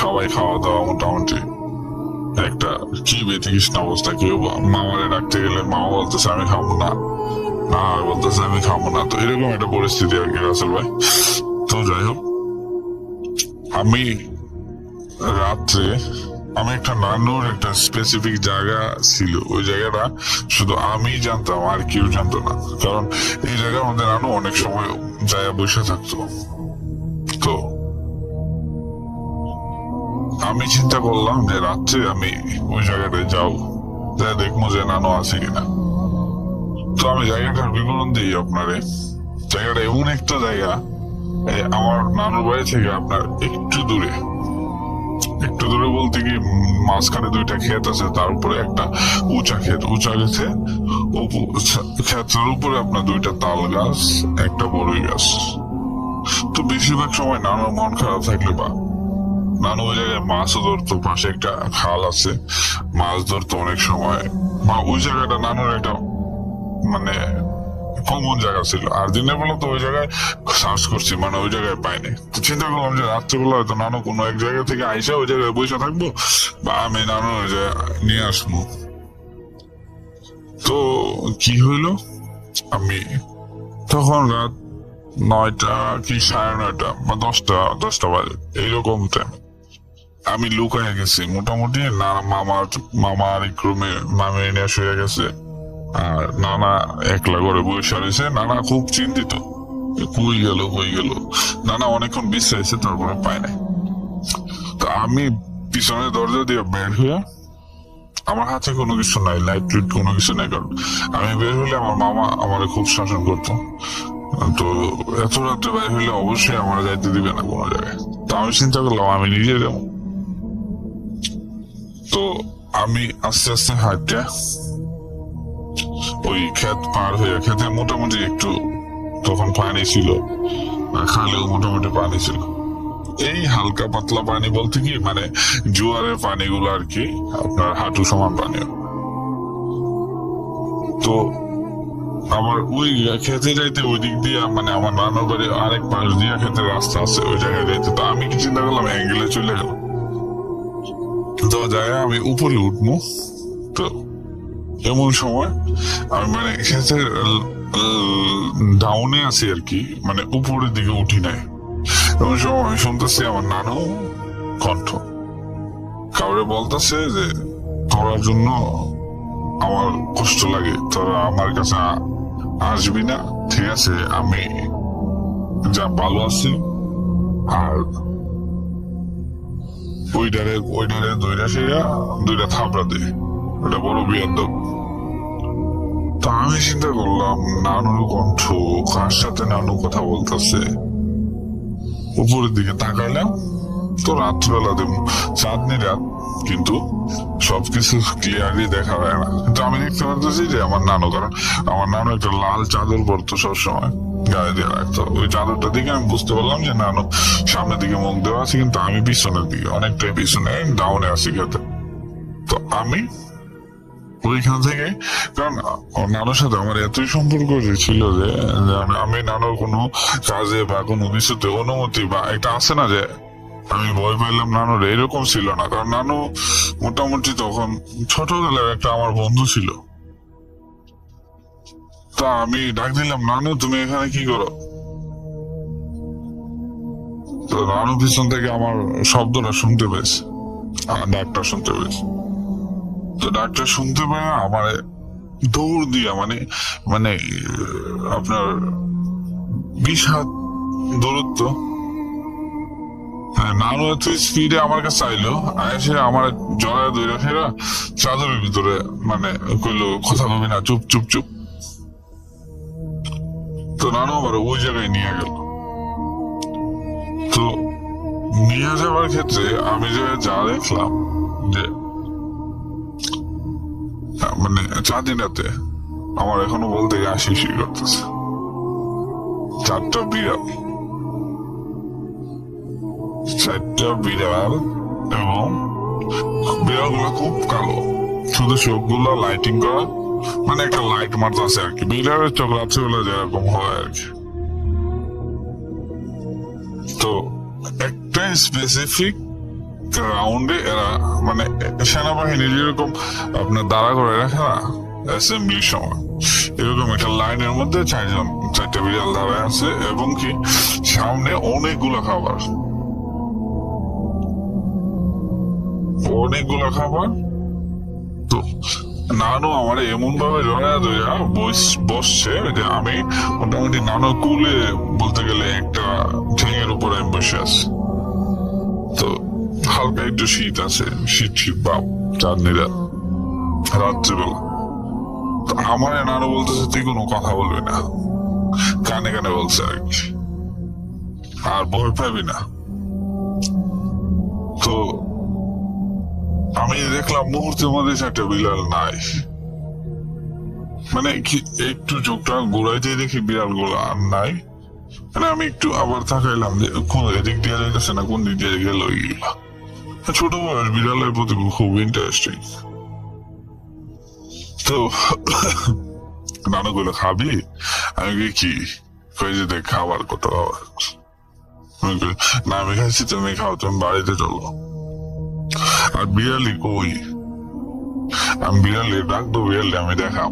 সবাই খাওয়া দাওয়া মোটামুটি একটা কি বেতিকৃষ্ণ অবস্থা। কেউ মামারে ডাকতে গেলে মামা বলতেছে আমি খাবো না, আর বলতেছে আমি খাবো না। তো এরকম একটা পরিস্থিতি আর কি রাসেল ভাই। তো যাই হোক, আমি রাত্রে আমি একটা নানুর একটা স্পেসিফিক জায়গা ছিল, ওই জায়গাটা শুধু আমি জানতাম, আর কেউ জানতো না। কারণ এই জায়গার মধ্যে নানু অনেক সময় জায়গা বসে থাকতো। তো আমি চিন্তা করলাম যে রাত্রে আমি ওই জায়গাটায় যাও, যা দেখবো যে নানু আছে কিনা। তো আমি জায়গাটার বিবরণ দিই আপনারে। জায়গাটা এমন একটা জায়গা, আমার নানুর বাড়ি থেকে আপনার একটু দূরে বলতে কি মাঝখানে 2টা ক্ষেত আছে, তার উপরে একটা উঁচা গেছে, ক্ষেতের উপরে আপনার 2টা তাল গাছ, একটা বড়ই গাছ। তো বেশিরভাগ সময় নানুর মন খারাপ থাকলে বা নানু ওই জায়গায় মাছও ধরতো, পাশে একটা খাল আছে, মাছ ধরতো অনেক সময়, বা ওই জায়গাটা নানুর একটা মানে কমন জায়গা ছিল। আর দিনের বেলা তো ওই জায়গায় সার্চ করছি, মানে ওই জায়গায় পাইনি। তো চিন্তা করলাম যে রাত্রেবেলা হয়তো নানু কোনো এক জায়গা থেকে আইসা ওই জায়গায় বসে থাকবো, বা আমি নানু ওই জায়গায় নিয়ে আসবো। তো কি হইলো, আমি তখন রাত 9টা কি 9:30 বা 10টা বাজে এইরকম টাইম আমি লুকায় গেছি মোটামুটি। মামা আরেক রুমে মামি নিয়ে শুয়ে গেছে, আর নানা একলা করে বসে রয়েছে। নানা খুব চিন্তিত, কই গেল। নানা অনেকক্ষণ বিশ্রাইছে, তারপরে পায় নাই। তো আমি পিছনের দরজা দিয়ে বের হইয়া, আমার হাতে কোনো কিছু নাই, লাইট কোনো কিছু নাই, কারণ আমি বের হইলে আমার মামা আমার খুব শাসন করতো। তো এত রাত্রে বের হইলে অবশ্যই আমার যাইতে দিবে না কোনো জায়গায়। তো আমি চিন্তা করলাম আমি নিজে যাবো। তো আমি আস্তে আস্তে হাঁটতে ওই ক্ষেত পার হয়ে, ক্ষেতে মোটামুটি একটু তখন পানি ছিল, খালেও মোটামুটি পানি ছিল, এই হালকা পাতলা পানি বলতে কি মানে জোয়ারের পানিগুলো আর কি, আপনার হাঁটু সমান পানি। তো আমার ওই খেতে যাইতে ওই দিক দিয়ে, মানে আমার নানার বাড়ি আরেক পাশ দিয়ে ক্ষেতের রাস্তা আছে, ওই জায়গায় যাইতে। তো আমি কি চিন্তা করলাম অ্যাঙ্গেলে চলে গেল। তো জায়গায় আমি উপরে উঠবো, তো এমন সময় আমি মানে ক্ষেতের ডাউনে আছি আর কি, মানে উপরের দিকে উঠি নাই। এমন সময় আমি শুনতেছি আমার নানু কণ্ঠ কাউরে বলতেছে যে তোরার জন্য আমার কষ্ট লাগে, তোরা আমার কাছে আসবি না, ঠিক আছে, আমি যা ভালো আছি। আর ওইটারে 2টা থাপড়া দে, ওটা বড় বিয়াদব। তো আমি চিন্তা করলাম নানুর কণ্ঠ, কার সাথে নানু কথা বলতেছে। উপরের দিকে তাকাইলাম, তো রাত্রবেলা চাঁদনি রাত, কিন্তু সবকিছু ক্লিয়ারলি দেখা যায় না। কিন্তু আমি দেখতে পারতেছি যে আমার নানু, কারণ আমার নানু একটা লাল চাদর পরতো সবসময়, গায়ে দিয়ে রাখতো। ওই চাদরটা দিকে আমি বুঝতে পারলাম যে নানু সামনের দিকে মুখ দেওয়া আছে, কিন্তু আমি পিছনের দিকে, অনেকটাই পিছনে ডাউনে আছি খেতে। তো আমি ওইখান থেকে, কারণ নানুর সাথে আমার এতই সম্পর্ক ছিল যে আমি নানুর কোনো কাজে বা কোনো কিছুতে অনুমতি বা একটা আছে না যে আমি ভয় পাইলাম নানুর, এরকম ছিল না। কারণ নানু মোটামুটি তখন ছোটবেলার একটা আমার বন্ধু ছিল। তা আমি ডাক দিলাম, নানু তুমি এখানে কি করো? তো নানু পিছন থেকে আমার শব্দটা শুনতে পেয়েছে, ডাকটা শুনতে পেয়েছে। তো ডাকটা শুনতে পেয়ে আমার দৌড় দিয়া মানে মানে আপনার 20 হাত দূরত্ব, নানু এত স্পিডে আমার কাছে আইলো, এসে আমার জড়ায় ধরে ফেরা চাদরের ভিতরে মানে কইলো, কথা বলবি না, চুপ চুপ চুপ। তো নানু আবার ওই জায়গায় নিয়ে গেল। তো নিয়ে যাওয়ার ক্ষেত্রে আমি যা দেখলাম যে মানে চাঁদিনাতে আমার এখনো বলতে হাসি করতেছে। 4টা বিড়াল, 4টা বিড়াল, এবং বিড়ালগুলো খুব কালো, শুধু চোখগুলো লাইটিং করা, মানে একটা লাইট মারতেছে আর কি। বিড়ালের চোখ রাত্রিবেলা যেরকম হয় আর কি। তো একটা স্পেসিফিক রাউন্ডে এরা মানে সেনাবাহিনী যেরকম আপনার দাঁড়া করে রাখে না অ্যাসেম্বলির সময়, এরকম একটা লাইনের মধ্যে 4টা বিড়াল দাঁড়ায় আছে, এবং কি সামনে অনেকগুলো খাবার, তো নানু আমার এমন ভাবে জড়ায় ধরা বসছে যে আমি মোটামুটি নানু কুলে বলতে গেলে একটা ঠেঙের উপরে আমি বসে আছি। তো হালকা একটু শীত আছে, শীত শীত ভাব, চাঁদনিরা রাত্রিবেলা। তো আমার নানু বলতেছে তুই কোনো কথা বলবি না, কানে কানে বলছে আর কি, আর ভয় পাবি না। তো আমি দেখলাম মুহূর্তের মধ্যে 4টা বিড়াল নাই, মানে কি একটু চোখটা ঘুরাইতে দেখি বিড়াল গুলো আর নাই। মানে আমি একটু আবার তাকাইলাম যে কোন এদিক দিয়ে যাইতেছে না, কোন দিক দিয়ে গেল এইগুলা। ছোট বয়স বিড়ালের প্রতি খুব ইন্টারেস্টিং। তো নানু গুলো খাবি? আমি কি কই যে দেখ খাবার কত খাবার, না আমি খাইছি, তুমি খাও, তুমি বাড়িতে চলো। আর বিড়ালি কই? আমি বিড়ালি ডাকবো, বিড়ালি আমি দেখাম।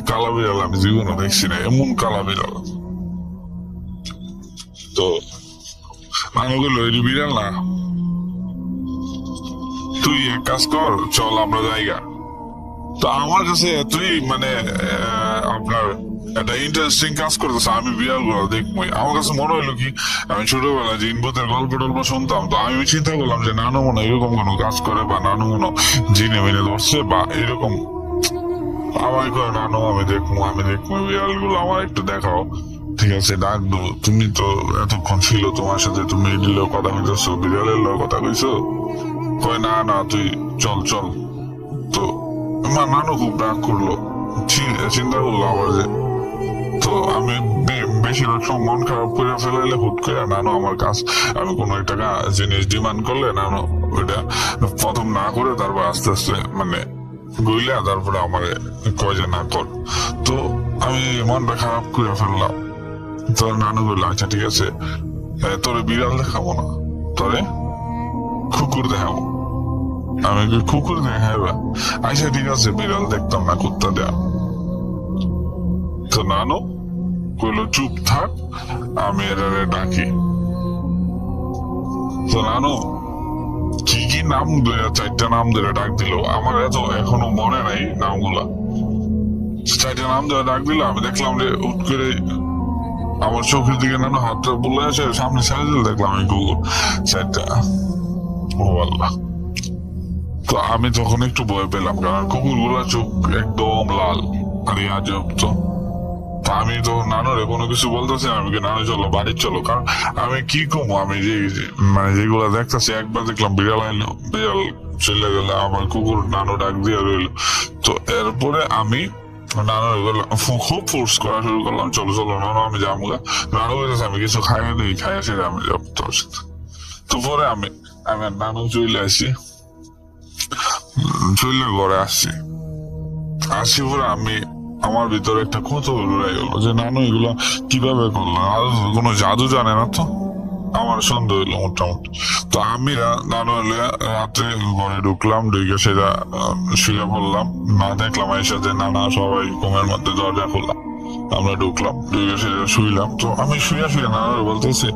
কালা বিড়াল আমি জীবনে দেখছি না, এমন কালা বিড়াল। তো আমি বললো এই বিড়াল না, তুই এক কাজ কর, চল আমরা জায়গা। তো আমার কাছে তুই মানে আপনার একটা ইন্টারেস্টিং কাজ করতেছে, আমি বিড়াল গুলো দেখবই। আমার কাছে মনে হলো কি, আমি ছোটবেলায় যে ইনভূতের গল্প টল্প শুনতাম, তো আমি চিন্তা করলাম যে নানু মনে এরকম কোনো কাজ করে, বা নানু মনে জিনে মিনে ধরছে বা এরকম। আমায় কয় নানু আমি দেখবো বিড়াল গুলো, আমার একটু দেখাও। ঠিক আছে ডাকবো, তুমি তো এতক্ষণ ছিল তোমার সাথে, তুমি এগুলোর কথা কইতেছো, বিড়ালের লোক কথা কইছো? কয় না না তুই চল চল। তো আমার নানু খুব রাগ করলো, চিন্তা করলো আবার যে, তো আমি বেশিরভাগ সময় মন খারাপ করে ফেলাইলে হুট করে নানু আমার কাজ, আমি কোনো একটা জিনিস ডিমান্ড করলে নানু ওইটা প্রথম না করে তারপর আস্তে আস্তে মানে গইলা তারপরে আমার কয় যে না কর। তো আমি মনটা খারাপ করে ফেললাম। তো নানু বললো আচ্ছা ঠিক আছে, তোরে বিড়াল দেখাবো না, তোরে কুকুর দেখাবো। আমি কুকুর দেখাইবা? আচ্ছা ঠিক আছে, বিড়াল দেখতাম না, কুত্তা দেয়া। তো নানু কইলো চুপ থাক, আমি এটারে ডাকি। তো নানু কি কি নাম 4টা নাম ধরে ডাক দিল, আমার এত এখনো মনে নাই নামগুলা। 4টা নাম ধরে ডাক দিল, আমি দেখলাম যে উঠ করে আমার চোখের দিকে নানু হাতটা বলে আসে, সামনে ছেড়ে দিল, দেখলাম আমি কুকুর 4টা। ও আল্লাহ! তো আমি তখন একটু ভয় পেলাম, কারণ কুকুর গুলা চোখ একদম লাল, আর আজব। তো আমি তো নানুরে কোনো কিছু বলতেছি, আমি কি নানু চলো বাড়ি চলো, কারণ আমি কি কমো, আমি যে মানে যেগুলা দেখতেছি, একবার দেখলাম বিড়াল আইলো, বিড়াল চলে গেল, আমার কুকুর নানু ডাক দিয়ে রইলো। তো এরপরে আমি নানু খুব ফোর্স করা শুরু করলাম, চলো চলো নানু আমি যাবো। নানু বলতেছে আমি কিছু খাইয়ে দিই, খাইয়ে সেরে আমি যাবো তোর সাথে। তো পরে আমি নানু চলে আসি, চলে ঘরে আসি পরে আমি আমার ভিতরে একটা কৌতূহল রয়ে গেল যে নানু এগুলো কিভাবে করলো, আর কোনো জাদু জানে না তো? আমার সন্দেহ হইলো মোটামুটি। তো আমি নানু হলে রাত্রে ঘরে ঢুকলাম, ঢুকে সেটা শুয়ে পড়লাম, না দেখলাম এসে যে নানা সবাই ঘুমের মধ্যে দরজা খুললাম, আমরা ঢুকলাম, ঢুকে সেটা শুইলাম। তো আমি শুয়ে নানু বলতেছি,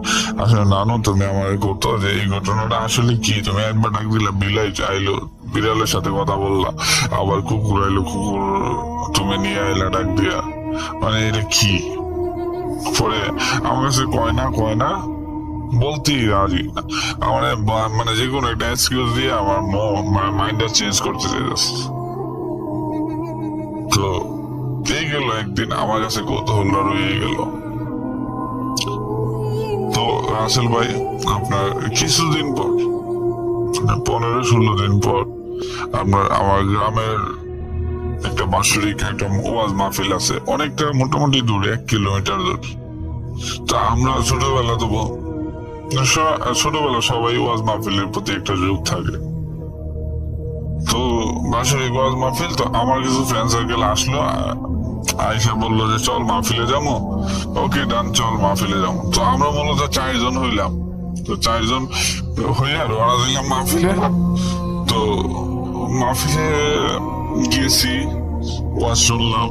আসলে নানু তুমি আমার করতো যে এই ঘটনাটা আসলে কি, তুমি একবার ডাক দিলা বিলাই আইলো, বিড়ালের সাথে কথা বললা, আবার কুকুর আইলো, কুকুর তুমি নিয়ে আইলা ডাক দিয়া, মানে এটা কি? পরে আমার কাছে কয় না বলতেই রাজি না। আমার মানে যে কোনো একটা এক্সকিউজ দিয়ে আমার মাইন্ডটা চেঞ্জ করতে চাইছে। তো এই গেল একদিন, আমার কাছে কৌতূহল রয়ে গেল। তো রাসেল ভাই, আপনার কিছুদিন পর, 15-16 দিন পর, আমার গ্রামের একটা বাৎসরিক একটা ওয়াজ মাহফিল আছে, অনেকটা মোটামুটি দূরে, 1 কিলোমিটার দূর। তা আমরা ছোটবেলা সবাই ওয়াজ মাহফিলের প্রতি একটা ঝোঁক থাকে। তো বাৎসরিক ওয়াজ মাহফিল, তো আমার কিছু ফ্রেন্ড সার্কেল আসলো, আয়সা বললো যে চল মাহফিলে যাবো। ওকে ডান, চল মাহফিলে যাবো। তো আমরা মূলত 4 জন হইলাম। তো 4 জন হইয়া রওনা দিলাম মাহফিলে। তো মাহফিলে গেছি, ওয়াজ শুনলাম,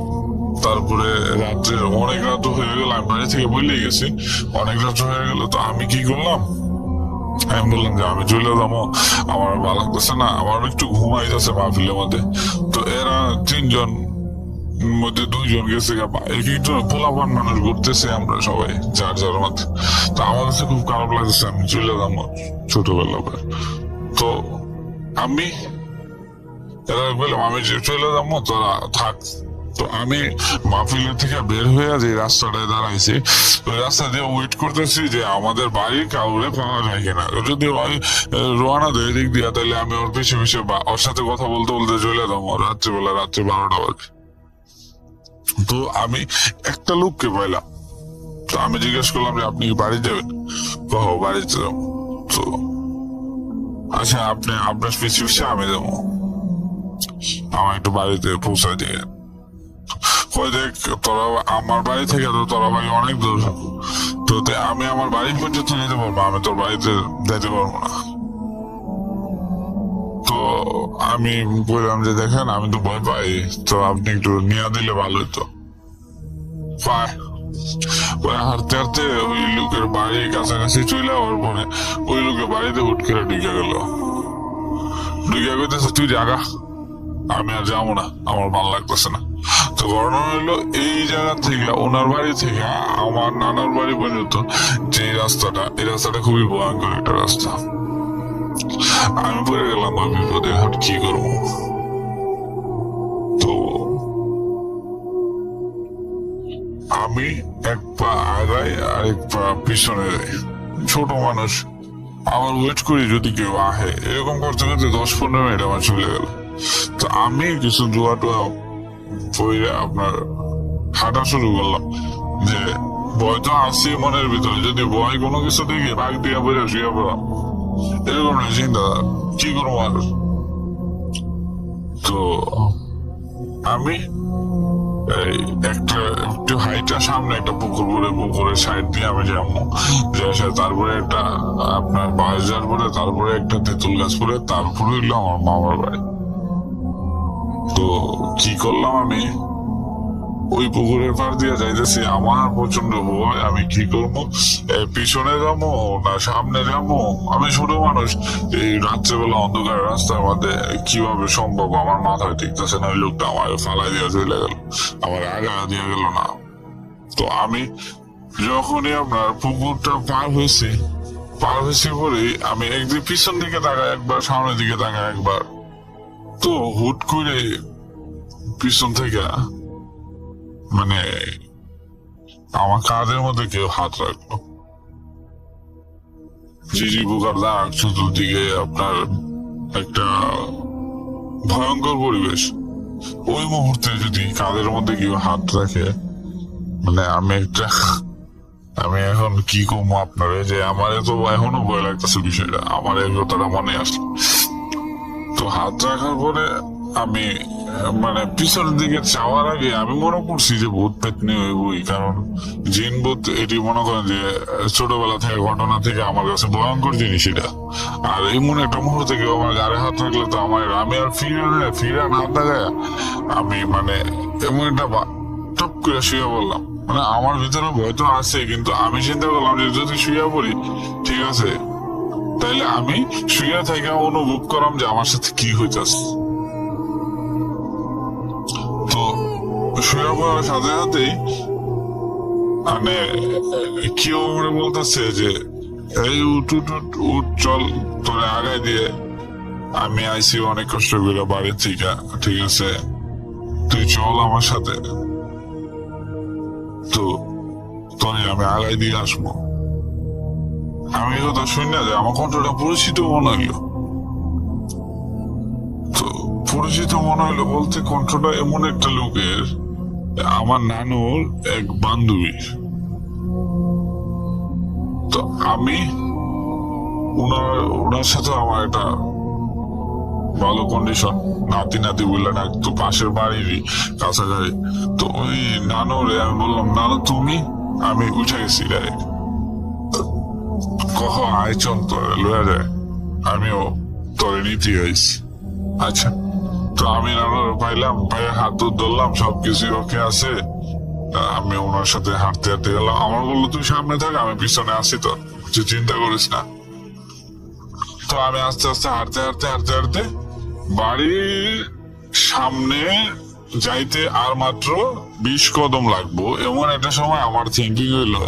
তারপরে রাত্রে অনেক রাত হয়ে গেল, আমি বাড়ি থেকে বলে গেছি অনেক রাত হয়ে গেল। তো আমি কি করলাম, আমি বললাম যে আমি চলে যাবো, আমার ভালো লাগতেছে না, আমার একটু ঘুমাই যাচ্ছে মাহফিলের মধ্যে। তো এরা 3 জন মধ্যে 2 জন গেছে, একটু পোলাপান মানুষ ঘুরতেছে, আমরা সবাই যার মধ্যে। তো আমার কাছে খুব খারাপ লাগতেছে, আমি চলে যাবো ছোটবেলা। তো আমি এরা বললাম আমি চলে যাবো, তোরা থাক। তো আমি মাহফিলের থেকে বের হয়ে যে রাস্তাটায় দাঁড়াইছি, ওই রাস্তা দিয়ে ওয়েট করতেছি যে আমাদের বাড়ি কাউরে পাওয়া যায় কিনা। যদি রোয়ানা দেয় দিক দিয়া, তাহলে আমি ওর পিছে ওর সাথে কথা বলতে বলতে চলে যাবো রাত্রে 12টা বাজে। তো আমি একটা লোককে পাইলাম। তো আমি জিজ্ঞেস করলাম যে আপনি কি বাড়ি যাবেন? বাড়িতে যাবো। তো আচ্ছা, আপনি আপনার পিছিয়ে আমি যাবো, আমার একটু বাড়িতে পৌঁছায় দিয়ে। দেখ, তোরা আমার বাড়ি থেকে তো তোরা বাড়ি অনেক দূর, তো আমি আমার বাড়ি পর্যন্ত যেতে পারবো, আমি তোর বাড়িতে যেতে পারবো না। তো আমি বললাম যে দেখেন আমি তো ভয় পাই, তো আপনি একটু নিয়ে দিলে ভালো হতো। হাঁটতে হাঁটতে ওই লোকের বাড়ির কাছাকাছি চলে যাওয়ার পরে ওই লোকের বাড়িতে হুট করে ঢুকে গেল। তুই জাগা, আমি আর যাবো না, আমার ভালো লাগতেছে না। তো ঘটনা হইলো, এই জায়গা থেকে ওনার বাড়ি থেকে আমার নানার বাড়ি পর্যন্ত যে রাস্তাটা, এই রাস্তাটা খুবই ভয়ঙ্কর একটা রাস্তা। আমি পড়ে গেলাম বিপদে, কি করবো। তো আমি 1 পা আগাই আর 1 পা পিছনে যাই, ছোট মানুষ, আমার ওয়েট করি যদি কেউ আহে, এরকম করতে করতে 10-15 মিনিট আমার চলে গেল। তো আমি কিছু দোয়া টোয়া পড়ে আপনার হাঁটা শুরু করলাম, যে ভয় তো আসছে মনের ভিতরে, যদি ভয় কোনো কিছু দেখে ভাগ দিয়া বলে শুয়ে পড়াম, এরকম না চিন্তা, কি করবো আর। তো আমি একটু হাইটা সামনে একটা পুকুর করে, পুকুরের সাইড দিয়ে আমি যাবো, তারপরে একটা আপনার বাস যাওয়ার পরে, তারপরে একটা তেঁতুল গাছ পরে, তারপরে হইলো আমার মামার বাড়ি। তো কি করলাম, আমি ওই পুকুরের পাড় দিয়ে যাইতেছি, আমার প্রচন্ড ভয়, আমি কি করবো, পিছনে যাবো না সামনে যাবো। আমি ছোট মানুষ, এই রাত্রেবেলা অন্ধকার রাস্তার মধ্যে কিভাবে সম্ভব, আমার মাথায় ঠিকতেছে না। ওই লোকটা আমার ফালাই দিয়ে চলে গেল, আমার আগা দিয়ে গেল না। তো আমি যখনই আপনার পুকুরটা পার হয়েছি পরে আমি একদিন পিছন দিকে তাকাই একবার, সামনের দিকে তাকাই একবার। তো হুট করে পিছন থেকে মানে আমার কাঁধের মধ্যে কেউ হাত রাখলো, ঝিঝি পোকার দাগ চতুর্দিকে, আপনার একটা ভয়ঙ্কর পরিবেশ। ওই মুহূর্তে যদি কাঁধের মধ্যে কেউ হাত রাখে, মানে আমি এখন কি করবো আপনার, যে আমার তো এখনো ভয় লাগতেছে বিষয়টা, আমার এই কথাটা মনে আসলো। তো হাত রাখার পরে আমি মানে পিছনের দিকে যাওয়ার আগে আমি মনে করছি যে ভূত পেতনি হইবই, কারণ জিন ভূত এটি মনে করেন যে ছোটবেলা থেকে ঘটনা থেকে আমার কাছে ভয়ঙ্কর জিনিস এটা। আর এমন একটা মুহূর্তে কেউ আমার গাড়ি হাত রাখলে তো আমি আর ফিরা না দেখায় আমি মানে এমন একটা টপ করে শুয়ে বললাম। মানে আমার ভিতরে ভয় তো আছে, কিন্তু আমি চিন্তা করলাম যে যদি শুয়ে পড়ি ঠিক আছে, তাইলে আমি শুয়ে থেকে অনুভব করলাম যে আমার সাথে কি হইতেছে। তো শুয়ে পড়ার সাথে সাথেই মানে কেউ আমার বলতেছে যে এই উঠ উঠ উঠ উঠ, চল তোরে আগায় দিয়ে আমি আইসি অনেক কষ্ট করে বাড়ির থেকে, ঠিক আছে তুই চল আমার সাথে, তো তোরে আমি আগায় দিয়ে আসবো। আমি এই কথা শুনি না যে আমার কণ্ঠটা পরিচিত মনে হইলো। তো পরিচিত মনে হইলো বলতে কণ্ঠটা এমন একটা লোকের, আমার নানুর এক বান্ধবীর। তো আমি ওনার সাথে আমার একটা ভালো কন্ডিশন, নাতি বললে না, তো পাশের বাড়িরই কাছাকাছি। তো ওই নানুরে আমি বললাম, নানু তুমি? আমি উঠে গেছি ডাইরেক্ট, কহ আয় চল তোরে লয়ে যায়, আমিও তোরে নিতে হয়েছি। আচ্ছা, তো আমি নানুর পাইলাম, পায়ে হাত ধরলাম, সবকিছু ওকে আছে। আমি ওনার সাথে হাঁটতে হাঁটতে গেলাম। আমার বললো তুই সামনে থাক, আমি পিছনে আসি, তো তুই চিন্তা করিস না। তো আমি আস্তে আস্তে হাঁটতে বাড়ির সামনে যাইতে আর মাত্র 20 কদম লাগবো, এমন একটা সময় আমার থিঙ্কিং হইলো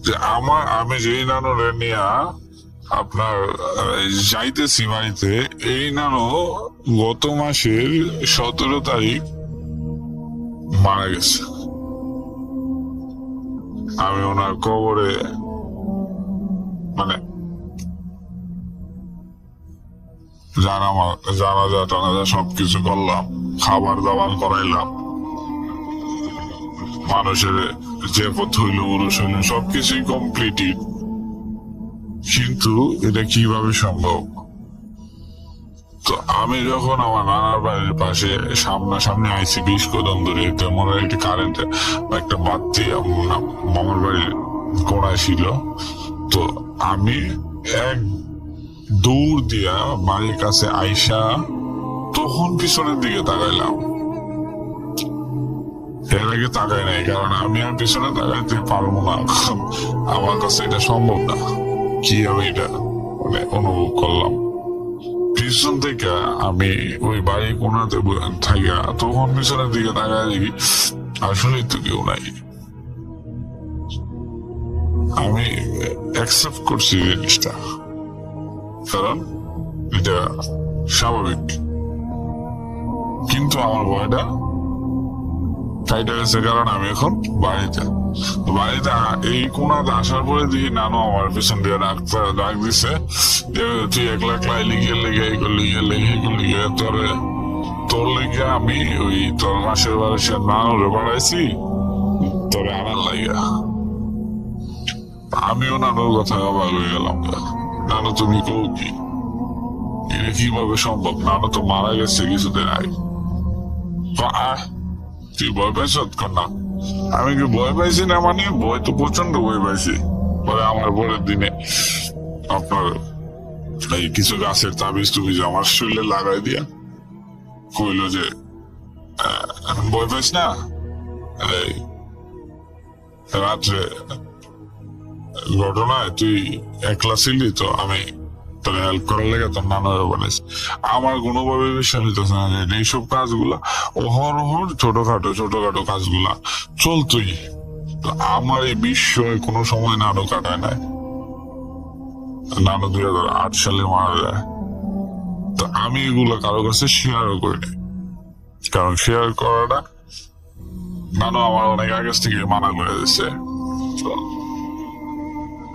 যে আমি যেই নানুরে নিয়ে আপনার যাইতেছি বাড়িতে, এই নানু গত মাসের 17 তারিখ মারা গেছে। আমি ওনার কবরে মানে জানাজা টানাজা সবকিছু করলাম, খাবার দাবার করাইলাম, মানুষের যে পথ হইল পুরুষ হইল সবকিছুই কমপ্লিটেড, কিন্তু এটা কিভাবে সম্ভব? তো আমি যখন আমার নানার বাড়ির পাশে সামনাসামনি আইসি 20 কদম ধরে, তেমন একটি কারেন্ট একটা বাতি মামার বাড়ির কোনায় ছিল। তো আমি এক দৌড় দিয়া বাড়ির কাছে আইসা তখন পিছনের দিকে তাকাইলাম। এর আগে তাকাই নাই, কারণ আমি আর পিছনে তাকাইতে পারবো না, আমার কাছে এটা সম্ভব না। কি আমি এটা মানে অনুভব করলাম পিছন থেকে, আমি ওই বাড়ির কোনাতে থাকা তখন পিছনের দিকে তাকাই দেখি আসলে তো কেউ নাই। আমি অ্যাকসেপ্ট করছি জিনিসটা, কারণ এটা স্বাভাবিক, কিন্তু আমার ভয়টা কাইটা গেছে, কারণ আমি এখন বাড়িতে এই কোনাতে আসার পরে দেখি নানু আমার পিছন দিয়ে ডাক দিছে, তুই একলা লিগে তোর লেগে আমি ওই তোর মাসের বাড়ির নানুরে বাড়াইছি তোরে আনার লাগিয়া। আমিও নানুর কথা অবাক হয়ে গেলাম, নানু তুমি কও কি, এটা কিভাবে সম্ভব? নানু তো মারা গেছে কিছুদিন আগে। তুই ভয় পাইছ না? আমি কি ভয় পাইছি না? মানে ভয় তো প্রচন্ড ভয় পাইছি। পরে আমার পরের দিনে আপনার এই কিছু গাছের তাবিজ টুবিজ আমার শরীরে লাগাই দিয়া কইলো যে ভয় পাইস না, এই রাত্রে ঘটনায় তুই একলা ছিলি, তো আমি তোর হেল্প করার লেগে তোর নানারও বানাইছি। আমার কোনোভাবে বিশ্বাস হইতেছে না যে এইসব কাজগুলা অহরহর ছোটখাটো কাজগুলা চলতোই। তো আমার এই বিষয়ে কোনো সময় নানু কাটায় নাই। নানু 2008 সালে মারা যায়। তো আমি এগুলো কারো কাছে শেয়ারও করি নাই, কারণ শেয়ার করাটা নানু আমার অনেক আগে থেকে মানা করে দিচ্ছে।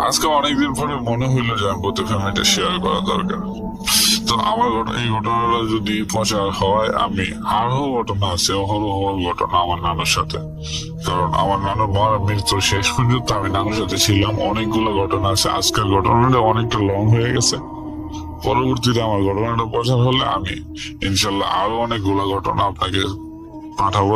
আজকে অনেকদিন পরে মনে হইলো যে আমি প্রতি ফ্যামিলিটা শেয়ার করা দরকার। তো আমার এই ঘটনাটা যদি প্রচার হয়, আমি আরো ঘটনা আছে, অহরহ ঘটনা আমার নানুর সাথে, কারণ আমার নানুর মারা মৃত্যুর শেষ পর্যন্ত আমি নানুর সাথে ছিলাম। অনেকগুলো ঘটনা আছে, আজকের ঘটনাটা অনেকটা লং হয়ে গেছে, পরবর্তীতে আমার ঘটনাটা প্রচার হলে আমি ইনশাল্লাহ আরো অনেকগুলো ঘটনা আপনাকে পাঠাবো।